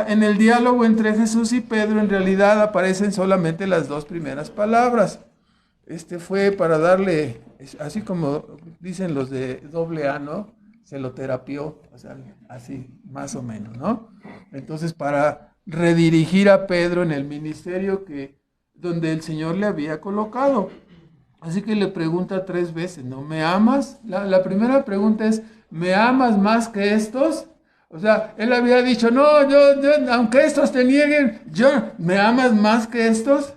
en el diálogo entre Jesús y Pedro, en realidad aparecen solamente las dos primeras palabras. Fue para darle, así como dicen los de AA, ¿no? Se lo terapió, o sea, así, más o menos, ¿no? Entonces, para redirigir a Pedro en el ministerio donde el Señor le había colocado. Así que le pregunta 3 veces, ¿no? ¿Me amas? La primera pregunta es, ¿me amas más que estos? O sea, él había dicho, no, yo, aunque estos te nieguen, ¿me amas más que estos?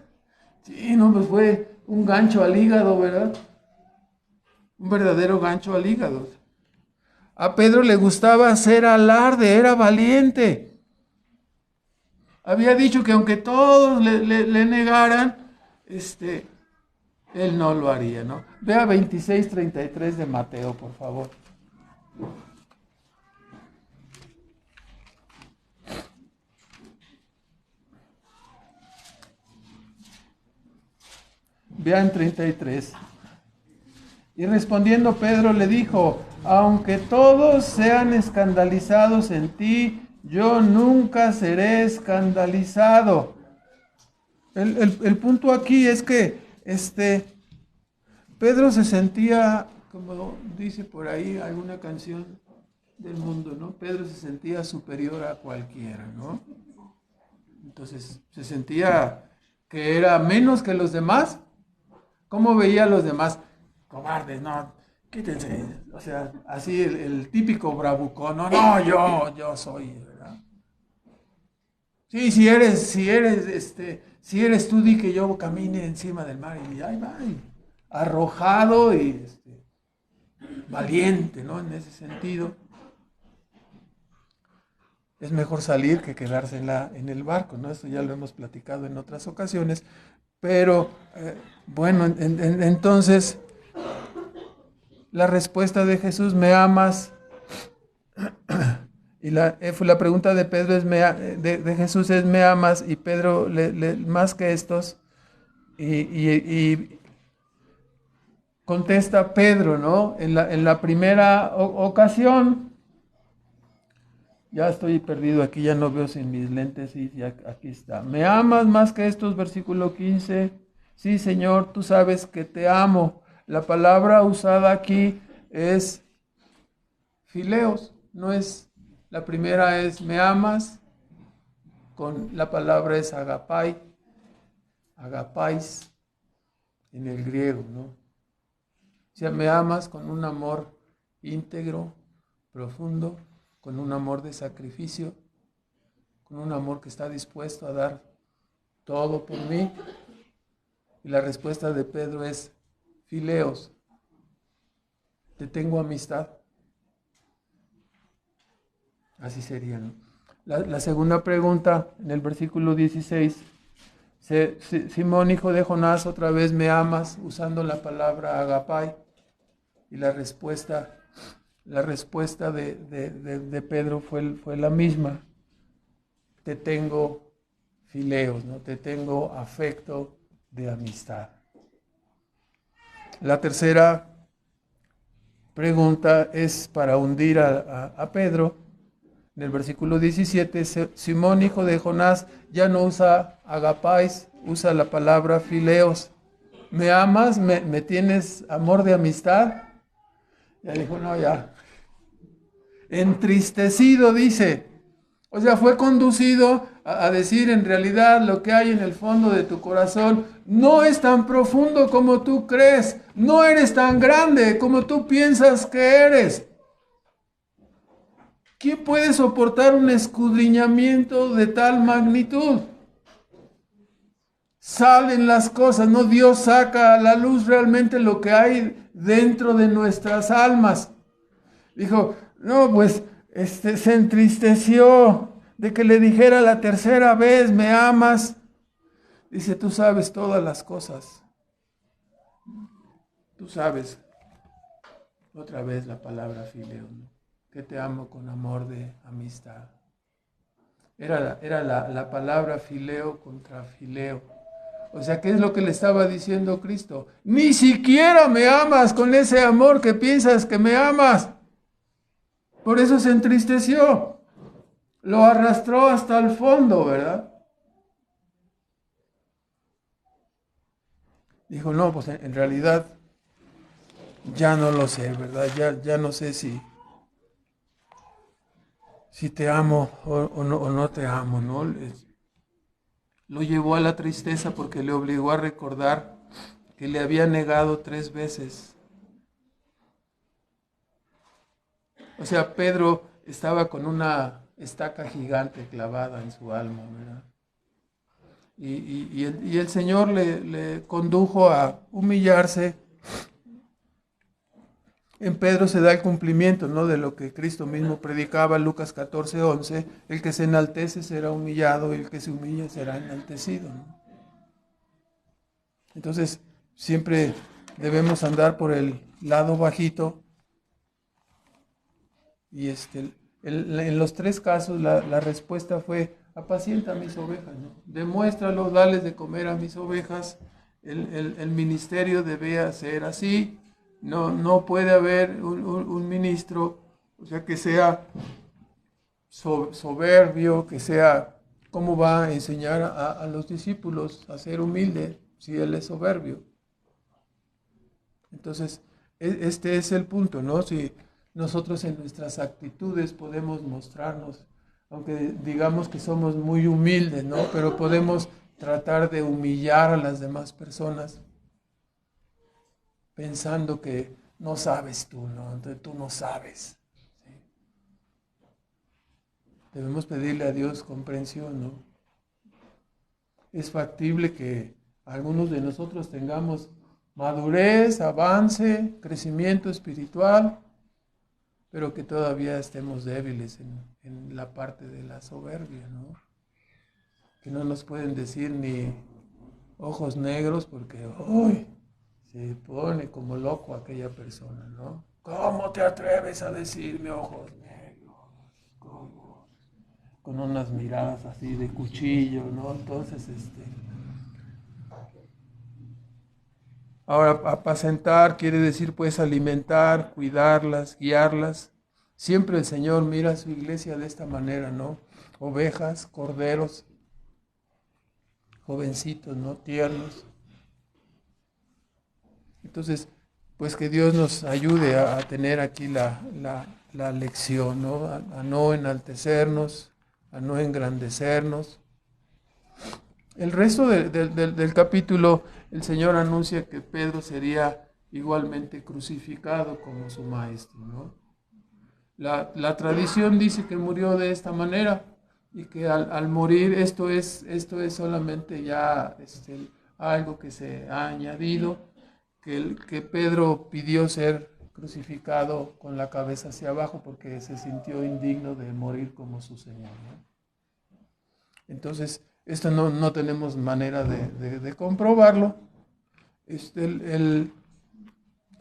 Sí, no, pues fue un gancho al hígado, ¿verdad? Un verdadero gancho al hígado. A Pedro le gustaba hacer alarde, era valiente. Había dicho que aunque todos le negaran, él no lo haría, ¿no? Vea 26:33 de Mateo, por favor. Vean 33. Y respondiendo Pedro le dijo, aunque todos sean escandalizados en ti, yo nunca seré escandalizado. El punto aquí es que Pedro se sentía, como dice por ahí alguna canción del mundo, ¿no? Pedro se sentía superior a cualquiera, ¿no? Entonces se sentía que era menos que los demás. ¿Cómo veía a los demás? Cobardes, no, quítense. O sea, así el típico bravucón, no, no, yo soy, ¿verdad? Sí, si eres tú, di que yo camine encima del mar. Y ahí va, arrojado y valiente, ¿no? En ese sentido. Es mejor salir que quedarse en el barco, ¿no? Esto ya lo hemos platicado en otras ocasiones. Pero, bueno, entonces, la respuesta de Jesús, ¿me amas? Y la pregunta de Pedro es, de Jesús es, ¿me amas? Y Pedro, más que estos, y contesta Pedro, ¿no? En la primera ocasión, ya estoy perdido aquí, ya no veo sin mis lentes y aquí está. ¿Me amas más que estos? Versículo 15. Sí, Señor, tú sabes que te amo. La palabra usada aquí es fileos, no es, la primera es me amas, con la palabra es agapai, agapais en el griego, ¿no? O sea, me amas con un amor íntegro, profundo, con un amor de sacrificio, con un amor que está dispuesto a dar todo por mí. Y la respuesta de Pedro es fileos, te tengo amistad. Así sería, ¿no? La segunda pregunta, en el versículo 16, Simón, hijo de Jonás, otra vez me amas, usando la palabra agapai. Y la respuesta de Pedro fue la misma. Te tengo fileos, ¿no? Te tengo afecto de amistad. La tercera pregunta es para hundir a Pedro. En el versículo 17, Simón, hijo de Jonás, ya no usa agapais, usa la palabra fileos. ¿Me amas? ¿Me tienes amor de amistad? Ya dijo, no, ya. Entristecido, dice. O sea, fue conducido a decir en realidad lo que hay en el fondo de tu corazón. No es tan profundo como tú crees. No eres tan grande como tú piensas que eres. ¿Quién puede soportar un escudriñamiento de tal magnitud? Salen las cosas, ¿no? Dios saca a la luz realmente lo que hay dentro de nuestras almas. Dijo, no, pues se entristeció de que le dijera la tercera vez, ¿me amas? Dice, tú sabes todas las cosas. Tú sabes, otra vez la palabra fileo, ¿no? Que te amo con amor de amistad. Era la palabra fileo contra fileo. O sea, ¿qué es lo que le estaba diciendo Cristo? Ni siquiera me amas con ese amor que piensas que me amas. Por eso se entristeció. Lo arrastró hasta el fondo, ¿verdad? Dijo, no, pues en realidad ya no lo sé, ¿verdad? Ya no sé si te amo o no te amo, ¿no? Lo llevó a la tristeza porque le obligó a recordar que le había negado 3 veces. O sea, Pedro estaba con una estaca gigante clavada en su alma, ¿verdad? Y el Señor le condujo a humillarse. En Pedro se da el cumplimiento, ¿no?, de lo que Cristo mismo predicaba, Lucas 14:11, el que se enaltece será humillado y el que se humilla será enaltecido, ¿no? Entonces, siempre debemos andar por el lado bajito y en los 3 casos la respuesta fue, apacienta a mis ovejas, ¿no? Demuéstralo, dales de comer a mis ovejas. El ministerio debe ser así. No puede haber un ministro, o sea, que sea soberbio, que sea, ¿cómo va a enseñar a los discípulos a ser humilde si él es soberbio? Entonces, este es el punto, ¿no? Si nosotros en nuestras actitudes podemos mostrarnos, aunque digamos que somos muy humildes, ¿no? Pero podemos tratar de humillar a las demás personas pensando que no sabes tú, ¿no? Entonces tú no sabes. ¿Sí? Debemos pedirle a Dios comprensión, ¿no? Es factible que algunos de nosotros tengamos madurez, avance, crecimiento espiritual, pero que todavía estemos débiles en la parte de la soberbia, ¿no? Que no nos pueden decir ni ojos negros porque, ¡uy! Se pone como loco aquella persona, ¿no? ¿Cómo te atreves a decirme ojos negros? ¿Cómo? Con unas miradas así de cuchillo, ¿no? Entonces, ahora, apacentar quiere decir pues alimentar, cuidarlas, guiarlas. Siempre el Señor mira a su iglesia de esta manera, ¿no? Ovejas, corderos, jovencitos, ¿no? Tiernos. Entonces, pues que Dios nos ayude a tener aquí la lección, ¿no? A no enaltecernos, a no engrandecernos. El resto del capítulo, el Señor anuncia que Pedro sería igualmente crucificado como su maestro, ¿no? La tradición dice que murió de esta manera y que al morir esto es solamente ya algo que se ha añadido, que Pedro pidió ser crucificado con la cabeza hacia abajo porque se sintió indigno de morir como su Señor, ¿no? Entonces, esto no tenemos manera de comprobarlo.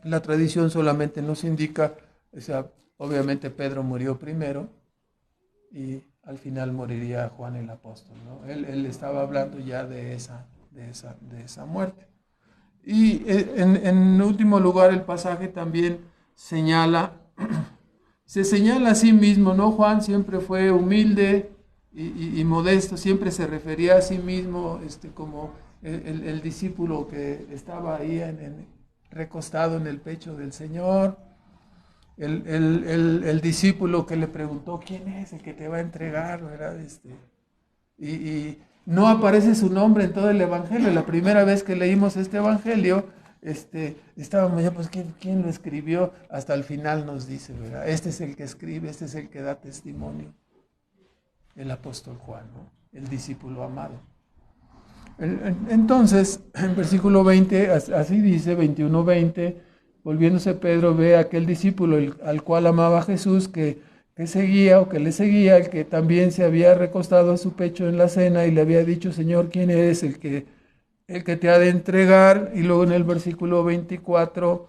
La tradición solamente nos indica, o sea, obviamente Pedro murió primero y al final moriría Juan el apóstol, ¿no? Él estaba hablando ya de esa muerte. Y en último lugar, el pasaje también se señala a sí mismo, ¿no? Juan siempre fue humilde y modesto, siempre se refería a sí mismo como el discípulo que estaba ahí recostado en el pecho del Señor, el discípulo que le preguntó, ¿quién es el que te va a entregar? ¿Verdad? Y no aparece su nombre en todo el Evangelio. La primera vez que leímos este Evangelio, estábamos ya, pues, ¿quién lo escribió? Hasta el final nos dice, ¿verdad? Este es el que escribe, este es el que da testimonio. El apóstol Juan, ¿no? El discípulo amado. Entonces, en versículo 20, así dice, 21-20, volviéndose Pedro ve a aquel discípulo al cual amaba Jesús, que seguía o que le seguía, el que también se había recostado a su pecho en la cena y le había dicho, Señor, ¿quién eres el que te ha de entregar? Y luego en el versículo 24,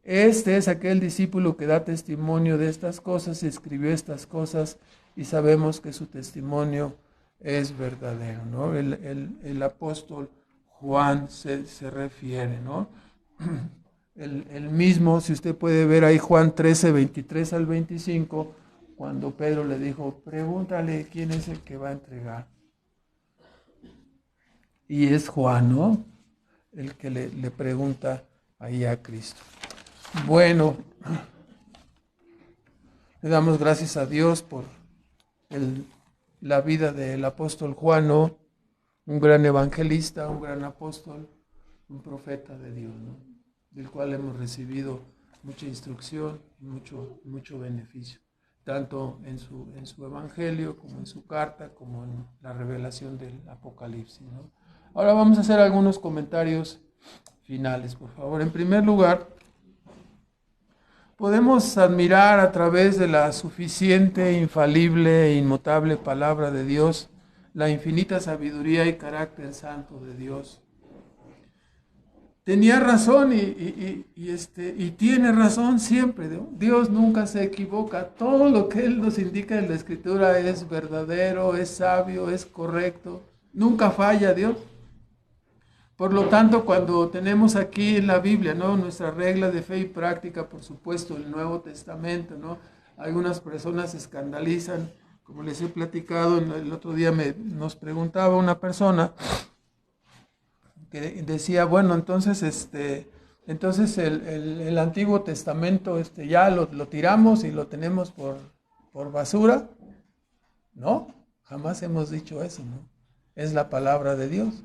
este es aquel discípulo que da testimonio de estas cosas, escribió estas cosas y sabemos que su testimonio es verdadero, ¿no? El apóstol Juan se refiere, ¿no? El mismo, si usted puede ver ahí Juan 13, 23 al 25, cuando Pedro le dijo, pregúntale quién es el que va a entregar. Y es Juan, ¿no? El que le pregunta ahí a Cristo. Bueno, le damos gracias a Dios por la vida del apóstol Juan, ¿no? Un gran evangelista, un gran apóstol, un profeta de Dios, ¿no? Del cual hemos recibido mucha instrucción y mucho beneficio, tanto en su evangelio, como en su carta, como en la revelación del Apocalipsis, ¿no? Ahora vamos a hacer algunos comentarios finales, por favor. En primer lugar, podemos admirar a través de la suficiente, infalible e inmutable palabra de Dios la infinita sabiduría y carácter santo de Dios. Tenía razón y tiene razón siempre. Dios nunca se equivoca. Todo lo que Él nos indica en la Escritura es verdadero, es sabio, es correcto. Nunca falla Dios. Por lo tanto, cuando tenemos aquí en la Biblia, ¿no?, nuestra regla de fe y práctica, por supuesto, el Nuevo Testamento, ¿no? Algunas personas se escandalizan como les he platicado, el otro día nos preguntaba una persona que decía, bueno, entonces el Antiguo Testamento ya lo tiramos y lo tenemos por basura. No, jamás hemos dicho eso, ¿no? Es la palabra de Dios.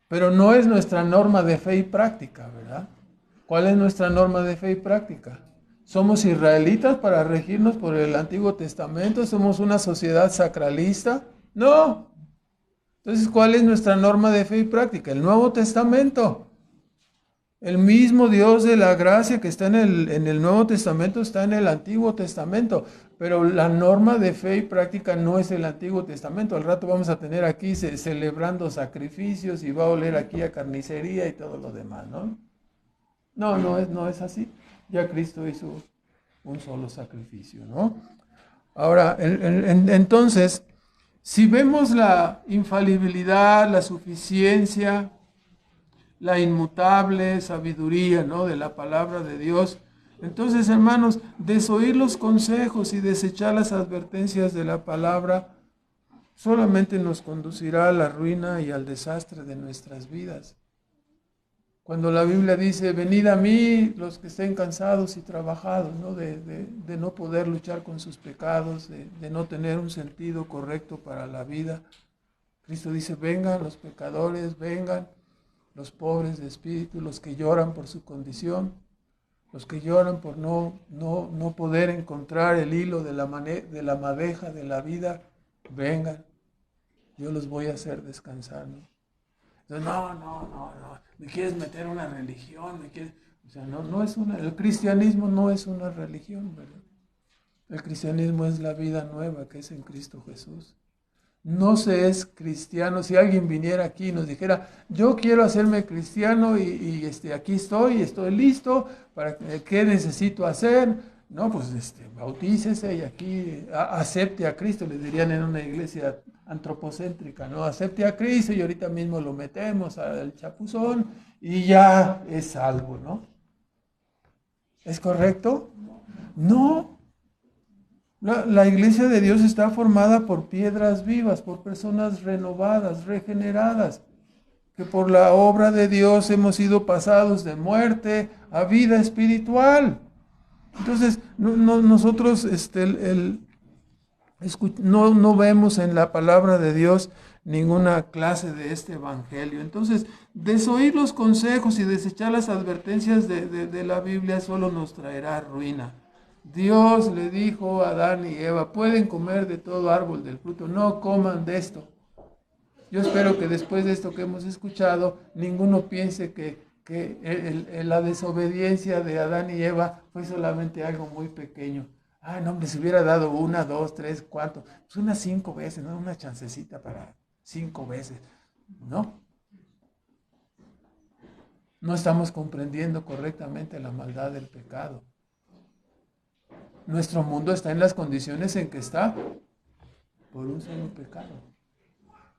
Pero no es nuestra norma de fe y práctica, ¿verdad? ¿Cuál es nuestra norma de fe y práctica? ¿Somos israelitas para regirnos por el Antiguo Testamento? ¿Somos una sociedad sacralista? No. Entonces, ¿cuál es nuestra norma de fe y práctica? El Nuevo Testamento. El mismo Dios de la gracia que está en el Nuevo Testamento está en el Antiguo Testamento, pero la norma de fe y práctica no es el Antiguo Testamento. Al rato vamos a tener aquí celebrando sacrificios y va a oler aquí a carnicería y todo lo demás, ¿no? No es así. Ya Cristo hizo un solo sacrificio, ¿no? Ahora, entonces, si vemos la infalibilidad, la suficiencia, la inmutable sabiduría, ¿no?, de la palabra de Dios, entonces, hermanos, desoír los consejos y desechar las advertencias de la palabra solamente nos conducirá a la ruina y al desastre de nuestras vidas. Cuando la Biblia dice, venid a mí los que estén cansados y trabajados, ¿no?, de no poder luchar con sus pecados, de no tener un sentido correcto para la vida, Cristo dice, vengan los pecadores, vengan los pobres de espíritu, los que lloran por su condición, los que lloran por no poder encontrar el hilo de la madeja de la vida, vengan, yo los voy a hacer descansar, ¿no? Entonces, no, me quieres meter una religión, o sea, no es el cristianismo no es una religión, ¿verdad? El cristianismo es la vida nueva que es en Cristo Jesús. No se es cristiano. Si alguien viniera aquí y nos dijera, yo quiero hacerme cristiano y aquí estoy listo, ¿qué necesito hacer? No, pues bautícese y aquí acepte a Cristo, le dirían en una iglesia antropocéntrica, ¿no? Acepte a Cristo y ahorita mismo lo metemos al chapuzón y ya es salvo, ¿no? ¿Es correcto? No. La iglesia de Dios está formada por piedras vivas, por personas renovadas, regeneradas, que por la obra de Dios hemos sido pasados de muerte a vida espiritual. Entonces, nosotros no vemos en la palabra de Dios ninguna clase de este evangelio. Entonces, desoír los consejos y desechar las advertencias de la Biblia solo nos traerá ruina. Dios le dijo a Adán y Eva, pueden comer de todo árbol del fruto, no coman de esto. Yo espero que después de esto que hemos escuchado, ninguno piense que la desobediencia de Adán y Eva fue solamente algo muy pequeño. Ay, no, hombre, se hubiera dado 1, 2, 3, ¿cuánto? Pues unas 5 veces, ¿no? Una chancecita para 5 veces. No. No estamos comprendiendo correctamente la maldad del pecado. Nuestro mundo está en las condiciones en que está por un solo pecado.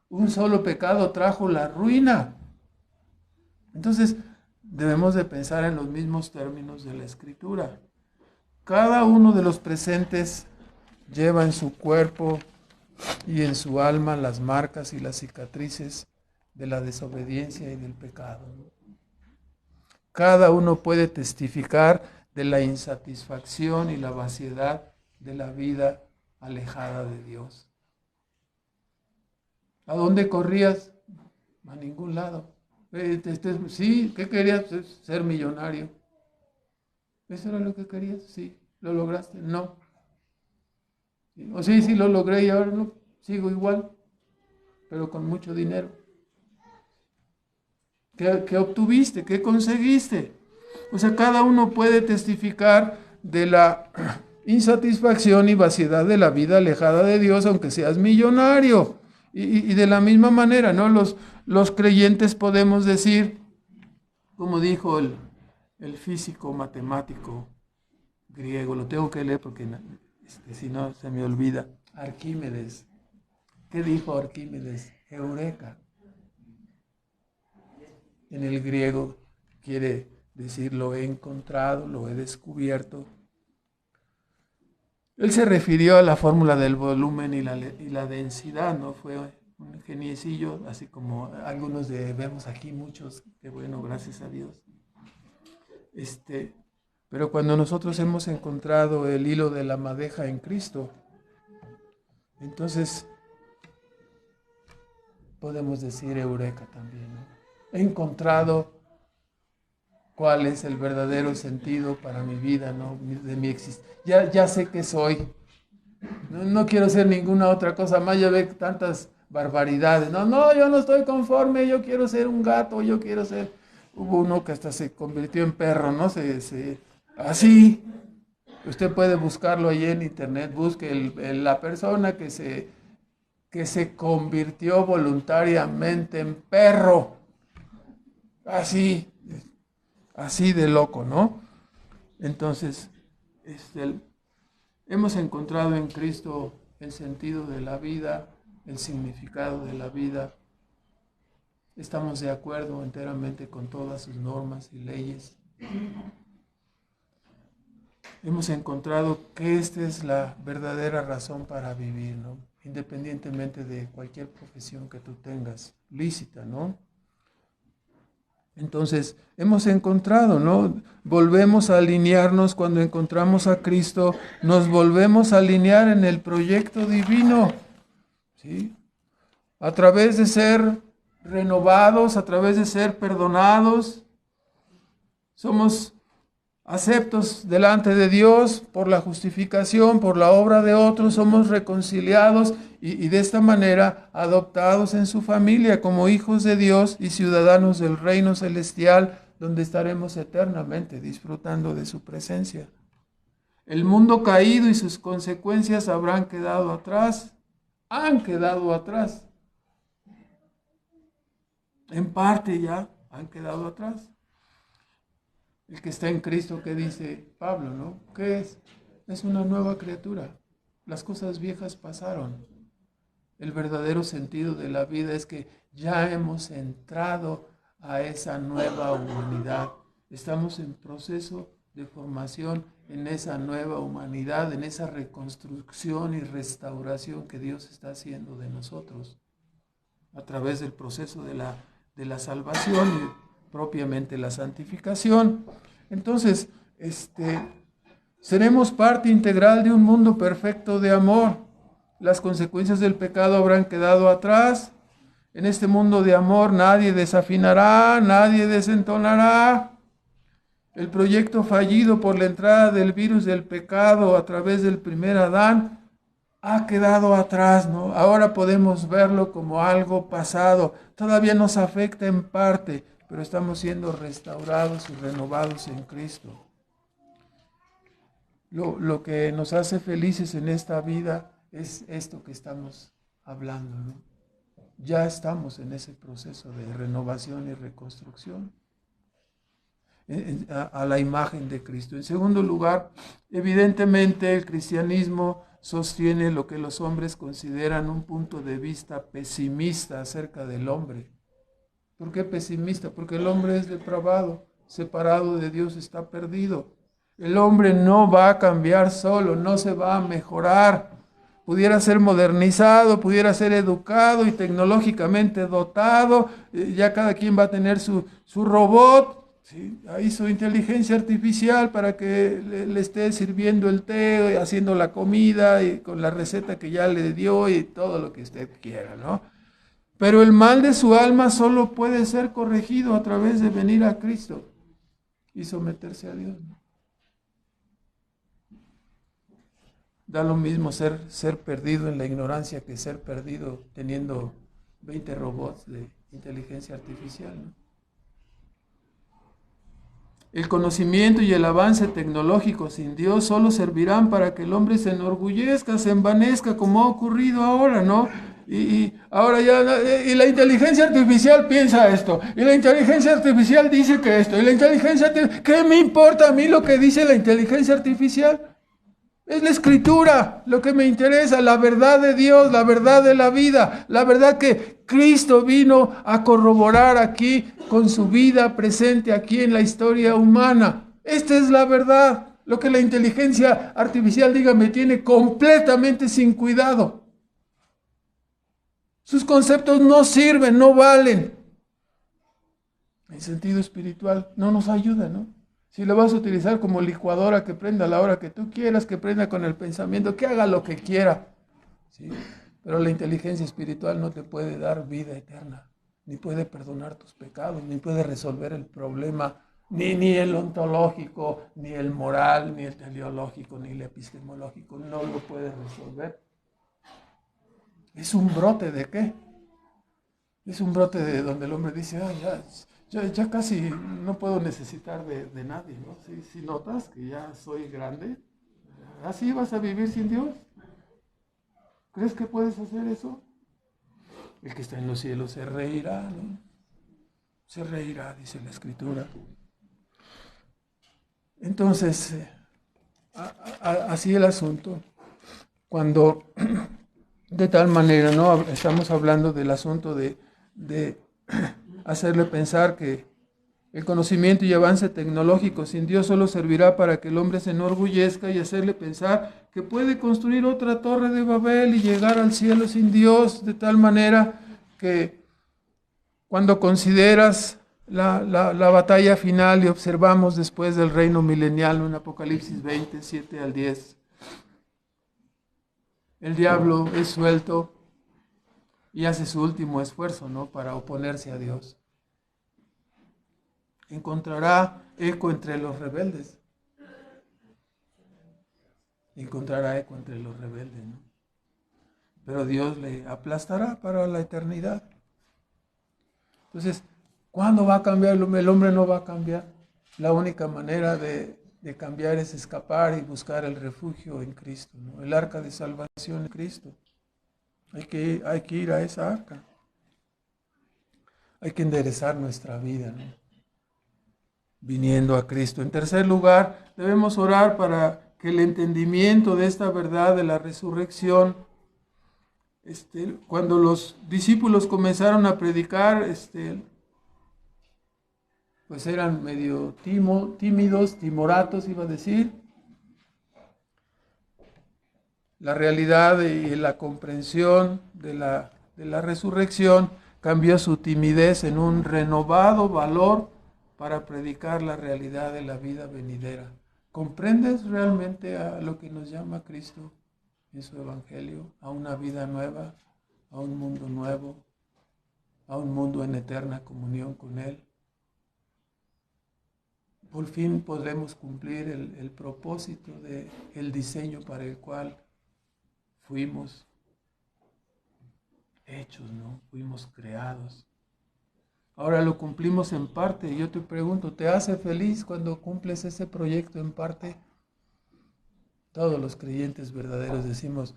Un solo pecado trajo la ruina. Entonces, debemos de pensar en los mismos términos de la Escritura. Cada uno de los presentes lleva en su cuerpo y en su alma las marcas y las cicatrices de la desobediencia y del pecado. Cada uno puede testificar de la insatisfacción y la vaciedad de la vida alejada de Dios. ¿A dónde corrías? A ningún lado. Sí, ¿qué querías? Ser millonario. ¿Eso era lo que querías? Sí. ¿Lo lograste? No. O sí, lo logré y ahora no, sigo igual, pero con mucho dinero. ¿Qué obtuviste? ¿Qué conseguiste? O sea, cada uno puede testificar de la insatisfacción y vaciedad de la vida alejada de Dios, aunque seas millonario. Y de la misma manera, ¿no? Los creyentes podemos decir, como dijo el físico matemático griego, lo tengo que leer porque si no se me olvida, Arquímedes. ¿Qué dijo Arquímedes? Eureka. En el griego quiere decir lo he encontrado, lo he descubierto. Él se refirió a la fórmula del volumen y la densidad, ¿no? Fue un geniecillo, así como algunos vemos aquí, muchos, que bueno, gracias a Dios. Pero cuando nosotros hemos encontrado el hilo de la madeja en Cristo, entonces podemos decir eureka también, ¿no? He encontrado cuál es el verdadero sentido para mi vida, ¿no? De mi existencia. Ya sé qué soy. No quiero ser ninguna otra cosa más. Ya ve tantas barbaridades. No, yo no estoy conforme. Yo quiero ser un gato. Yo quiero ser... Hubo uno que hasta se convirtió en perro, ¿no? Así. Usted puede buscarlo ahí en internet. Busque la persona que se convirtió voluntariamente en perro. Así de loco, ¿no? Entonces, hemos encontrado en Cristo el sentido de la vida, el significado de la vida. Estamos de acuerdo enteramente con todas sus normas y leyes. Hemos encontrado que esta es la verdadera razón para vivir, ¿no? Independientemente de cualquier profesión que tú tengas, lícita, ¿no? Entonces, hemos encontrado, ¿no? Volvemos a alinearnos cuando encontramos a Cristo, nos volvemos a alinear en el proyecto divino, ¿sí? A través de ser renovados, a través de ser perdonados, somos aceptos delante de Dios por la justificación, por la obra de otros, somos reconciliados y de esta manera adoptados en su familia como hijos de Dios y ciudadanos del reino celestial, donde estaremos eternamente disfrutando de su presencia. El mundo caído y sus consecuencias habrán quedado atrás, han quedado atrás. En parte ya han quedado atrás. El que está en Cristo, que dice Pablo, ¿no? ¿Qué es? Es una nueva criatura. Las cosas viejas pasaron. El verdadero sentido de la vida es que ya hemos entrado a esa nueva humanidad. Estamos en proceso de formación en esa nueva humanidad, en esa reconstrucción y restauración que Dios está haciendo de nosotros a través del proceso de la salvación y propiamente la santificación. Entonces, seremos parte integral de un mundo perfecto de amor. Las consecuencias del pecado habrán quedado atrás. En este mundo de amor nadie desafinará, nadie desentonará. El proyecto fallido por la entrada del virus del pecado a través del primer Adán ha quedado atrás, ¿no? Ahora podemos verlo como algo pasado. Todavía nos afecta en parte, pero estamos siendo restaurados y renovados en Cristo. Lo que nos hace felices en esta vida es esto que estamos hablando, ¿no? Ya estamos en ese proceso de renovación y reconstrucción a la imagen de Cristo. En segundo lugar, evidentemente el cristianismo sostiene lo que los hombres consideran un punto de vista pesimista acerca del hombre. ¿Por qué pesimista? Porque el hombre es depravado, separado de Dios, está perdido. El hombre no va a cambiar solo, no se va a mejorar. Pudiera ser modernizado, pudiera ser educado y tecnológicamente dotado. Ya cada quien va a tener su robot, ¿sí? Ahí su inteligencia artificial para que le esté sirviendo el té, haciendo la comida y con la receta que ya le dio y todo lo que usted quiera, ¿no? Pero el mal de su alma solo puede ser corregido a través de venir a Cristo y someterse a Dios, ¿no? Da lo mismo ser perdido en la ignorancia que ser perdido teniendo 20 robots de inteligencia artificial, ¿no? El conocimiento y el avance tecnológico sin Dios solo servirán para que el hombre se enorgullezca, se envanezca, como ha ocurrido ahora, ¿no? Y ahora ya, y la inteligencia artificial piensa esto, y la inteligencia artificial dice que esto, y la inteligencia artificial, ¿qué me importa a mí lo que dice la inteligencia artificial? Es la escritura lo que me interesa, la verdad de Dios, la verdad de la vida, la verdad que Cristo vino a corroborar aquí con su vida presente aquí en la historia humana. Esta es la verdad. lo que la inteligencia artificial diga me tiene completamente sin cuidado. Sus conceptos no sirven, no valen. En sentido espiritual no nos ayuda, ¿no? Si lo vas a utilizar como licuadora, que prenda a la hora que tú quieras, que prenda con el pensamiento, que haga lo que quiera, ¿sí? Pero la inteligencia espiritual no te puede dar vida eterna, ni puede perdonar tus pecados, ni puede resolver el problema, ni el ontológico, ni el moral, ni el teleológico, ni el epistemológico, no lo puede resolver. ¿Es un brote de qué? Es un brote de donde el hombre dice, ya casi no puedo necesitar de nadie, ¿no? Si notas que ya soy grande, ¿así vas a vivir sin Dios? ¿Crees que puedes hacer eso? El que está en los cielos se reirá, ¿no? Se reirá, dice la Escritura. Entonces, así el asunto. Cuando, de tal manera, ¿no? Estamos hablando del asunto de hacerle pensar que el conocimiento y avance tecnológico sin Dios solo servirá para que el hombre se enorgullezca y hacerle pensar que puede construir otra torre de Babel y llegar al cielo sin Dios, de tal manera que cuando consideras la batalla final y observamos después del reino milenial en Apocalipsis 20, 7 al 10, el diablo es suelto y hace su último esfuerzo, ¿no?, para oponerse a Dios. Encontrará eco entre los rebeldes. Encontrará eco entre los rebeldes, ¿no? Pero Dios le aplastará para la eternidad. Entonces, ¿cuándo va a cambiar el hombre? El hombre no va a cambiar. La única manera de cambiar es escapar y buscar el refugio en Cristo, ¿no? El arca de salvación en Cristo. Hay que ir a esa arca. Hay que enderezar nuestra vida, ¿no?, viniendo a Cristo. En tercer lugar, debemos orar para que el entendimiento de esta verdad de la resurrección, cuando los discípulos comenzaron a predicar, pues eran medio tímidos, timoratos, iba a decir. La realidad y la comprensión de la resurrección cambió su timidez en un renovado valor para predicar la realidad de la vida venidera. ¿Comprendes realmente a lo que nos llama Cristo en su Evangelio? A una vida nueva, a un mundo nuevo, a un mundo en eterna comunión con Él. Por fin podremos cumplir el propósito del diseño para el cual fuimos hechos, ¿no? Fuimos creados. Ahora lo cumplimos en parte. Yo te pregunto, ¿te hace feliz cuando cumples ese proyecto en parte? Todos los creyentes verdaderos decimos,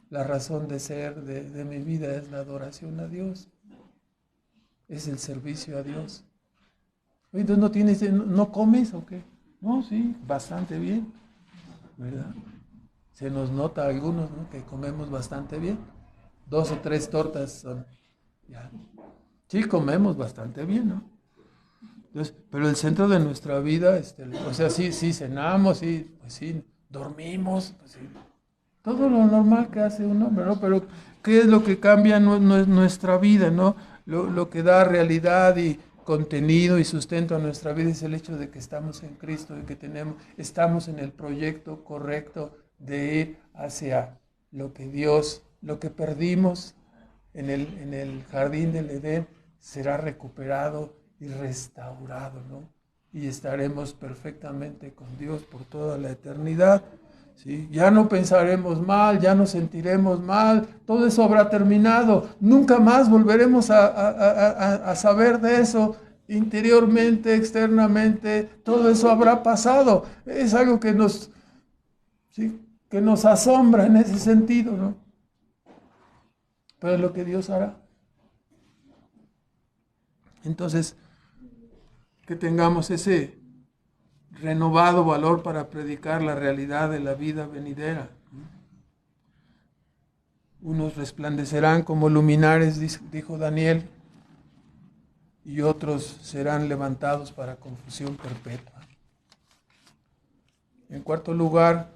la razón de ser de mi vida es la adoración a Dios. Es el servicio a Dios. Oye, entonces no comes o qué? No, sí, bastante bien, ¿verdad? Se nos nota a algunos, ¿no?, que comemos bastante bien. 2 o 3 tortas son, ya. Sí, comemos bastante bien, ¿no? Entonces, pero el centro de nuestra vida, o sea, sí cenamos, sí, pues sí, dormimos, pues sí, todo lo normal que hace un hombre, ¿no? Pero ¿qué es lo que cambia nuestra vida, ¿no? Lo que da realidad y contenido y sustento a nuestra vida es el hecho de que estamos en Cristo, de que estamos en el proyecto correcto de ir hacia lo que perdimos en el jardín del Edén, será recuperado y restaurado, ¿no? Y estaremos perfectamente con Dios por toda la eternidad, ¿sí? Ya no pensaremos mal, ya no sentiremos mal, todo eso habrá terminado, nunca más volveremos a saber de eso interiormente, externamente, todo eso habrá pasado. Es algo que nos asombra en ese sentido, ¿no? Pero es lo que Dios hará. Entonces, que tengamos ese renovado valor para predicar la realidad de la vida venidera. Unos resplandecerán como luminares, dijo Daniel, y otros serán levantados para confusión perpetua. En cuarto lugar,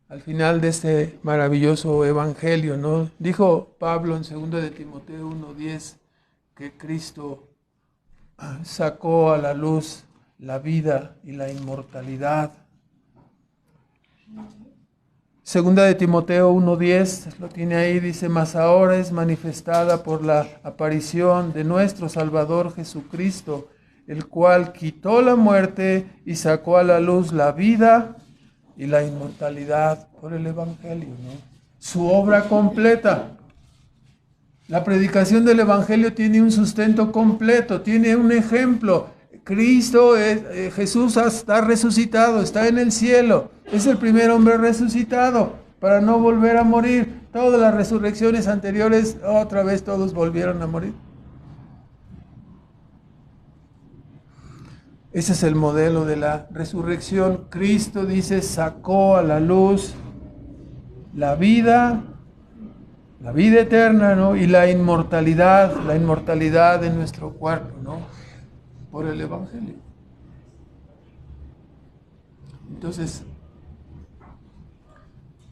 al final de este maravilloso evangelio, ¿no? Dijo Pablo en 2 de Timoteo 1:10 que Cristo sacó a la luz la vida y la inmortalidad. Segunda de Timoteo 1:10, lo tiene ahí, dice, mas ahora es manifestada por la aparición de nuestro Salvador Jesucristo, el cual quitó la muerte y sacó a la luz la vida y la inmortalidad por el Evangelio, ¿no? Su obra completa. La predicación del Evangelio tiene un sustento completo, tiene un ejemplo. Cristo, Jesús está resucitado, está en el cielo. Es el primer hombre resucitado para no volver a morir. Todas las resurrecciones anteriores, otra vez todos volvieron a morir. Ese es el modelo de la resurrección. Cristo, dice, sacó a la luz la vida eterna, ¿no? Y la inmortalidad de nuestro cuerpo, ¿no? Por el Evangelio. Entonces,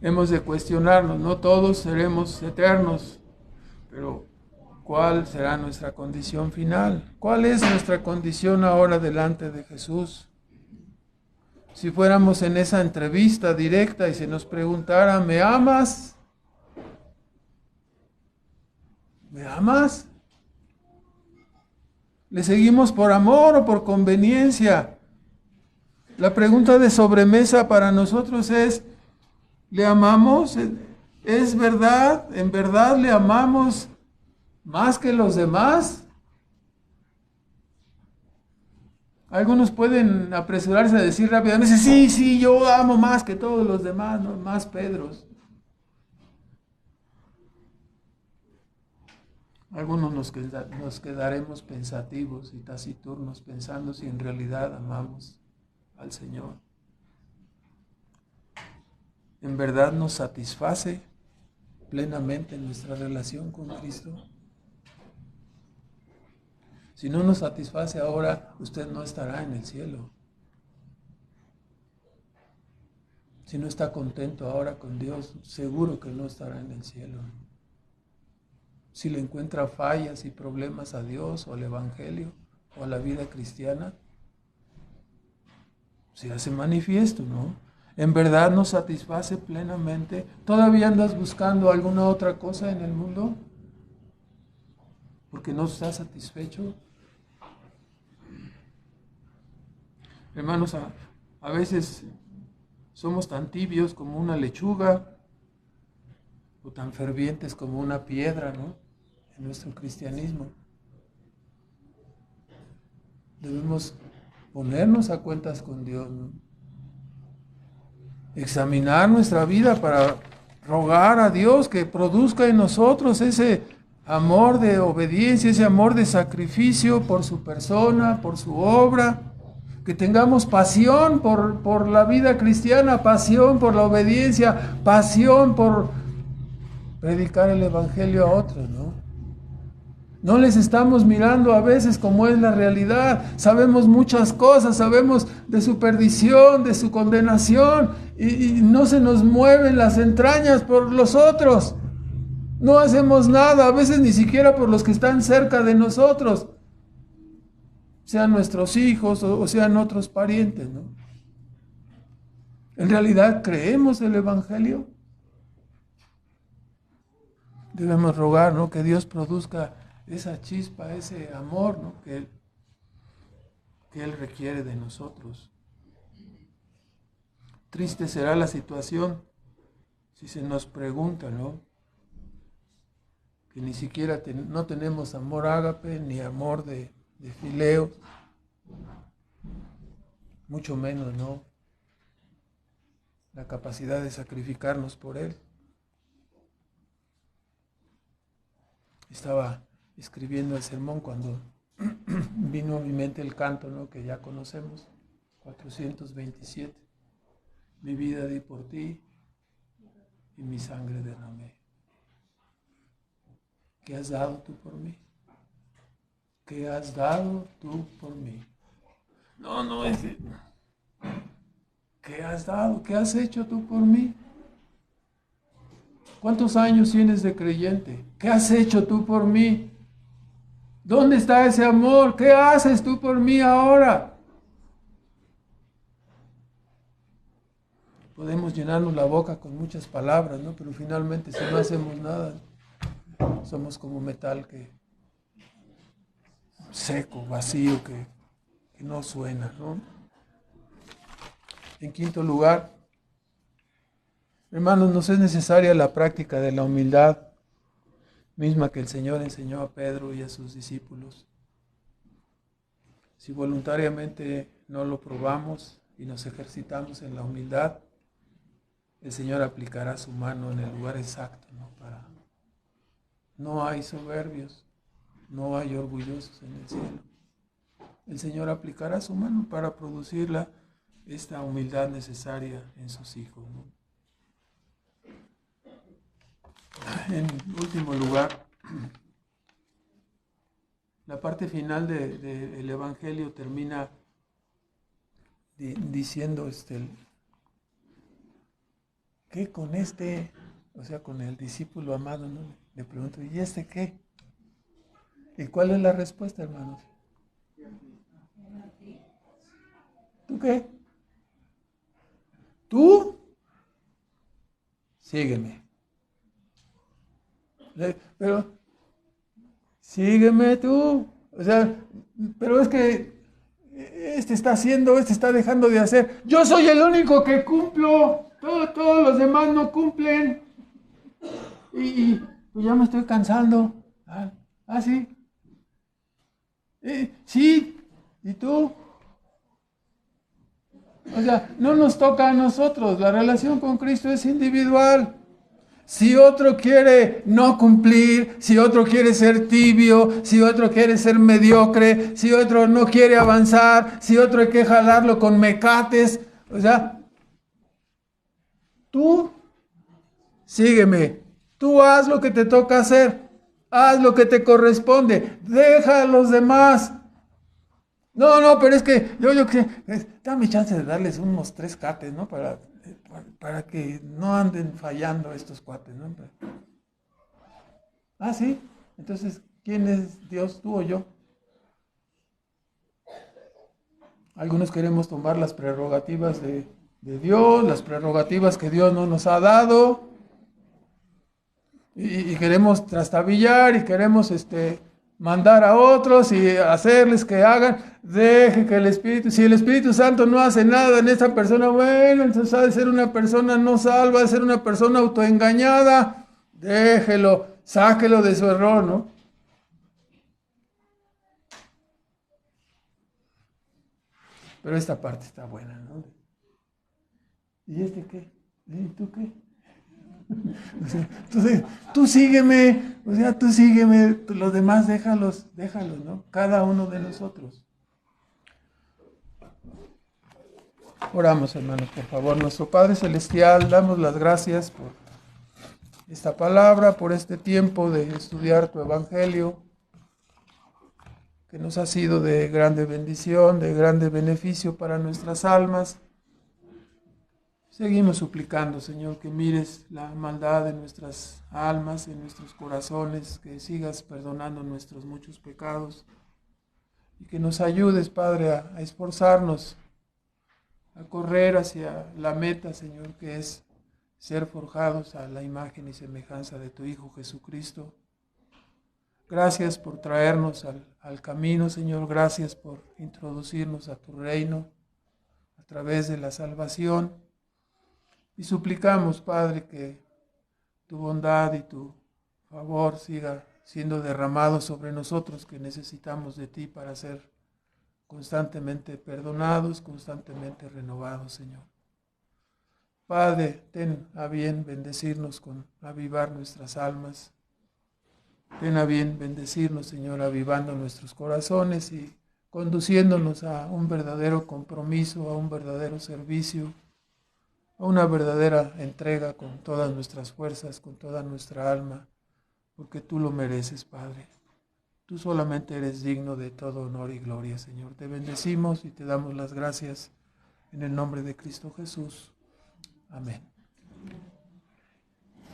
hemos de cuestionarnos, no todos seremos eternos, pero ¿cuál será nuestra condición final? ¿Cuál es nuestra condición ahora delante de Jesús? Si fuéramos en esa entrevista directa y se nos preguntara, ¿me amas? ¿Me amas? ¿Le seguimos por amor o por conveniencia? La pregunta de sobremesa para nosotros es, ¿le amamos? ¿Es verdad? ¿En verdad le amamos más que los demás? Algunos pueden apresurarse a decir rápidamente, sí, yo amo más que todos los demás, ¿no? Más Pedros. Algunos nos quedaremos pensativos y taciturnos pensando si en realidad amamos al Señor. ¿En verdad nos satisface plenamente nuestra relación con Cristo? Si no nos satisface ahora, usted no estará en el cielo. Si no está contento ahora con Dios, seguro que no estará en el cielo. Si le encuentra fallas y problemas a Dios o al Evangelio o a la vida cristiana, se hace manifiesto, ¿no? ¿En verdad nos satisface plenamente? ¿Todavía andas buscando alguna otra cosa en el mundo? ¿Porque no estás satisfecho? Hermanos, a veces somos tan tibios como una lechuga o tan fervientes como una piedra, ¿no? En nuestro cristianismo. Debemos ponernos a cuentas con Dios, ¿no? Examinar nuestra vida para rogar a Dios que produzca en nosotros ese amor de obediencia, ese amor de sacrificio por su persona, por su obra. Que tengamos pasión por la vida cristiana, pasión por la obediencia, pasión por predicar el Evangelio a otros, ¿no? No les estamos mirando a veces como es la realidad. Sabemos muchas cosas, sabemos de su perdición, de su condenación, y no se nos mueven las entrañas por los otros. No hacemos nada, a veces ni siquiera por los que están cerca de nosotros, sean nuestros hijos o sean otros parientes, ¿no? ¿En realidad creemos el Evangelio? Debemos rogar, ¿no? Que Dios produzca esa chispa, ese amor, ¿no? que Él requiere de nosotros. Triste será la situación si se nos pregunta, ¿no? Que ni siquiera no tenemos amor ágape ni amor de fileo, mucho menos, ¿no? La capacidad de sacrificarnos por Él. Estaba escribiendo el sermón cuando vino a mi mente el canto, ¿no? Que ya conocemos, 427. Mi vida di por ti y mi sangre derramé. ¿Qué has dado tú por mí? ¿Qué has dado tú por mí? No, es... ¿Qué has dado? ¿Qué has hecho tú por mí? ¿Cuántos años tienes de creyente? ¿Qué has hecho tú por mí? ¿Dónde está ese amor? ¿Qué haces tú por mí ahora? Podemos llenarnos la boca con muchas palabras, ¿no? Pero finalmente si no hacemos nada, somos como metal que seco, vacío, que no suena, ¿no? En quinto lugar, hermanos, nos es necesaria la práctica de la humildad, misma que el Señor enseñó a Pedro y a sus discípulos. Si voluntariamente no lo probamos y nos ejercitamos en la humildad, el Señor aplicará su mano en el lugar exacto, ¿no? No hay soberbios, no hay orgullosos en el cielo. El Señor aplicará su mano para producir esta humildad necesaria en sus hijos, ¿no? En último lugar, la parte final del Evangelio termina diciendo ¿qué con o sea, con el discípulo amado, ¿no? Le pregunto, ¿y este qué? ¿Y cuál es la respuesta, hermanos? ¿Tú qué? ¿Tú? Sígueme. Pero, sígueme tú. O sea, pero es que está dejando de hacer. Yo soy el único que cumplo. Todos los demás no cumplen. Y pues ya me estoy cansando. Sí. Sí. ¿Y tú? O sea, no nos toca a nosotros. La relación con Cristo es individual. Si otro quiere no cumplir, si otro quiere ser tibio, si otro quiere ser mediocre, si otro no quiere avanzar, si otro hay que jalarlo con mecates, o sea, tú sígueme, tú haz lo que te toca hacer, haz lo que te corresponde, deja a los demás. No, pero es que yo dame chance de darles unos 3 cates, ¿no? Para que no anden fallando estos cuates, ¿no? Sí. Entonces, ¿quién es Dios, tú o yo? Algunos queremos tomar las prerrogativas de Dios, las prerrogativas que Dios no nos ha dado, y queremos trastabillar y queremos mandar a otros y hacerles que hagan. Deje que el Espíritu, si el Espíritu Santo no hace nada en esta persona, bueno, entonces ha de ser una persona no salva, ha de ser una persona autoengañada. Déjelo, sáquelo de su error, ¿no? Pero esta parte está buena, ¿no? ¿Y este qué? ¿Y tú qué? Entonces, tú sígueme, los demás déjalos, ¿no? Cada uno de nosotros. Oramos, hermanos, por favor. Nuestro Padre Celestial, damos las gracias por esta palabra, por este tiempo de estudiar tu Evangelio, que nos ha sido de grande bendición, de grande beneficio para nuestras almas. Seguimos suplicando, Señor, que mires la maldad de nuestras almas, en nuestros corazones, que sigas perdonando nuestros muchos pecados y que nos ayudes, Padre, a esforzarnos, a correr hacia la meta, Señor, que es ser forjados a la imagen y semejanza de tu Hijo Jesucristo. Gracias por traernos al camino, Señor. Gracias por introducirnos a tu reino a través de la salvación. Y suplicamos, Padre, que tu bondad y tu favor siga siendo derramado sobre nosotros, que necesitamos de ti para ser constantemente perdonados, constantemente renovados, Señor. Padre, ten a bien bendecirnos con avivar nuestras almas. Ten a bien bendecirnos, Señor, avivando nuestros corazones y conduciéndonos a un verdadero compromiso, a un verdadero servicio, a una verdadera entrega con todas nuestras fuerzas, con toda nuestra alma, porque tú lo mereces, Padre. Tú solamente eres digno de todo honor y gloria, Señor. Te bendecimos y te damos las gracias En el nombre de Cristo Jesús. Amén.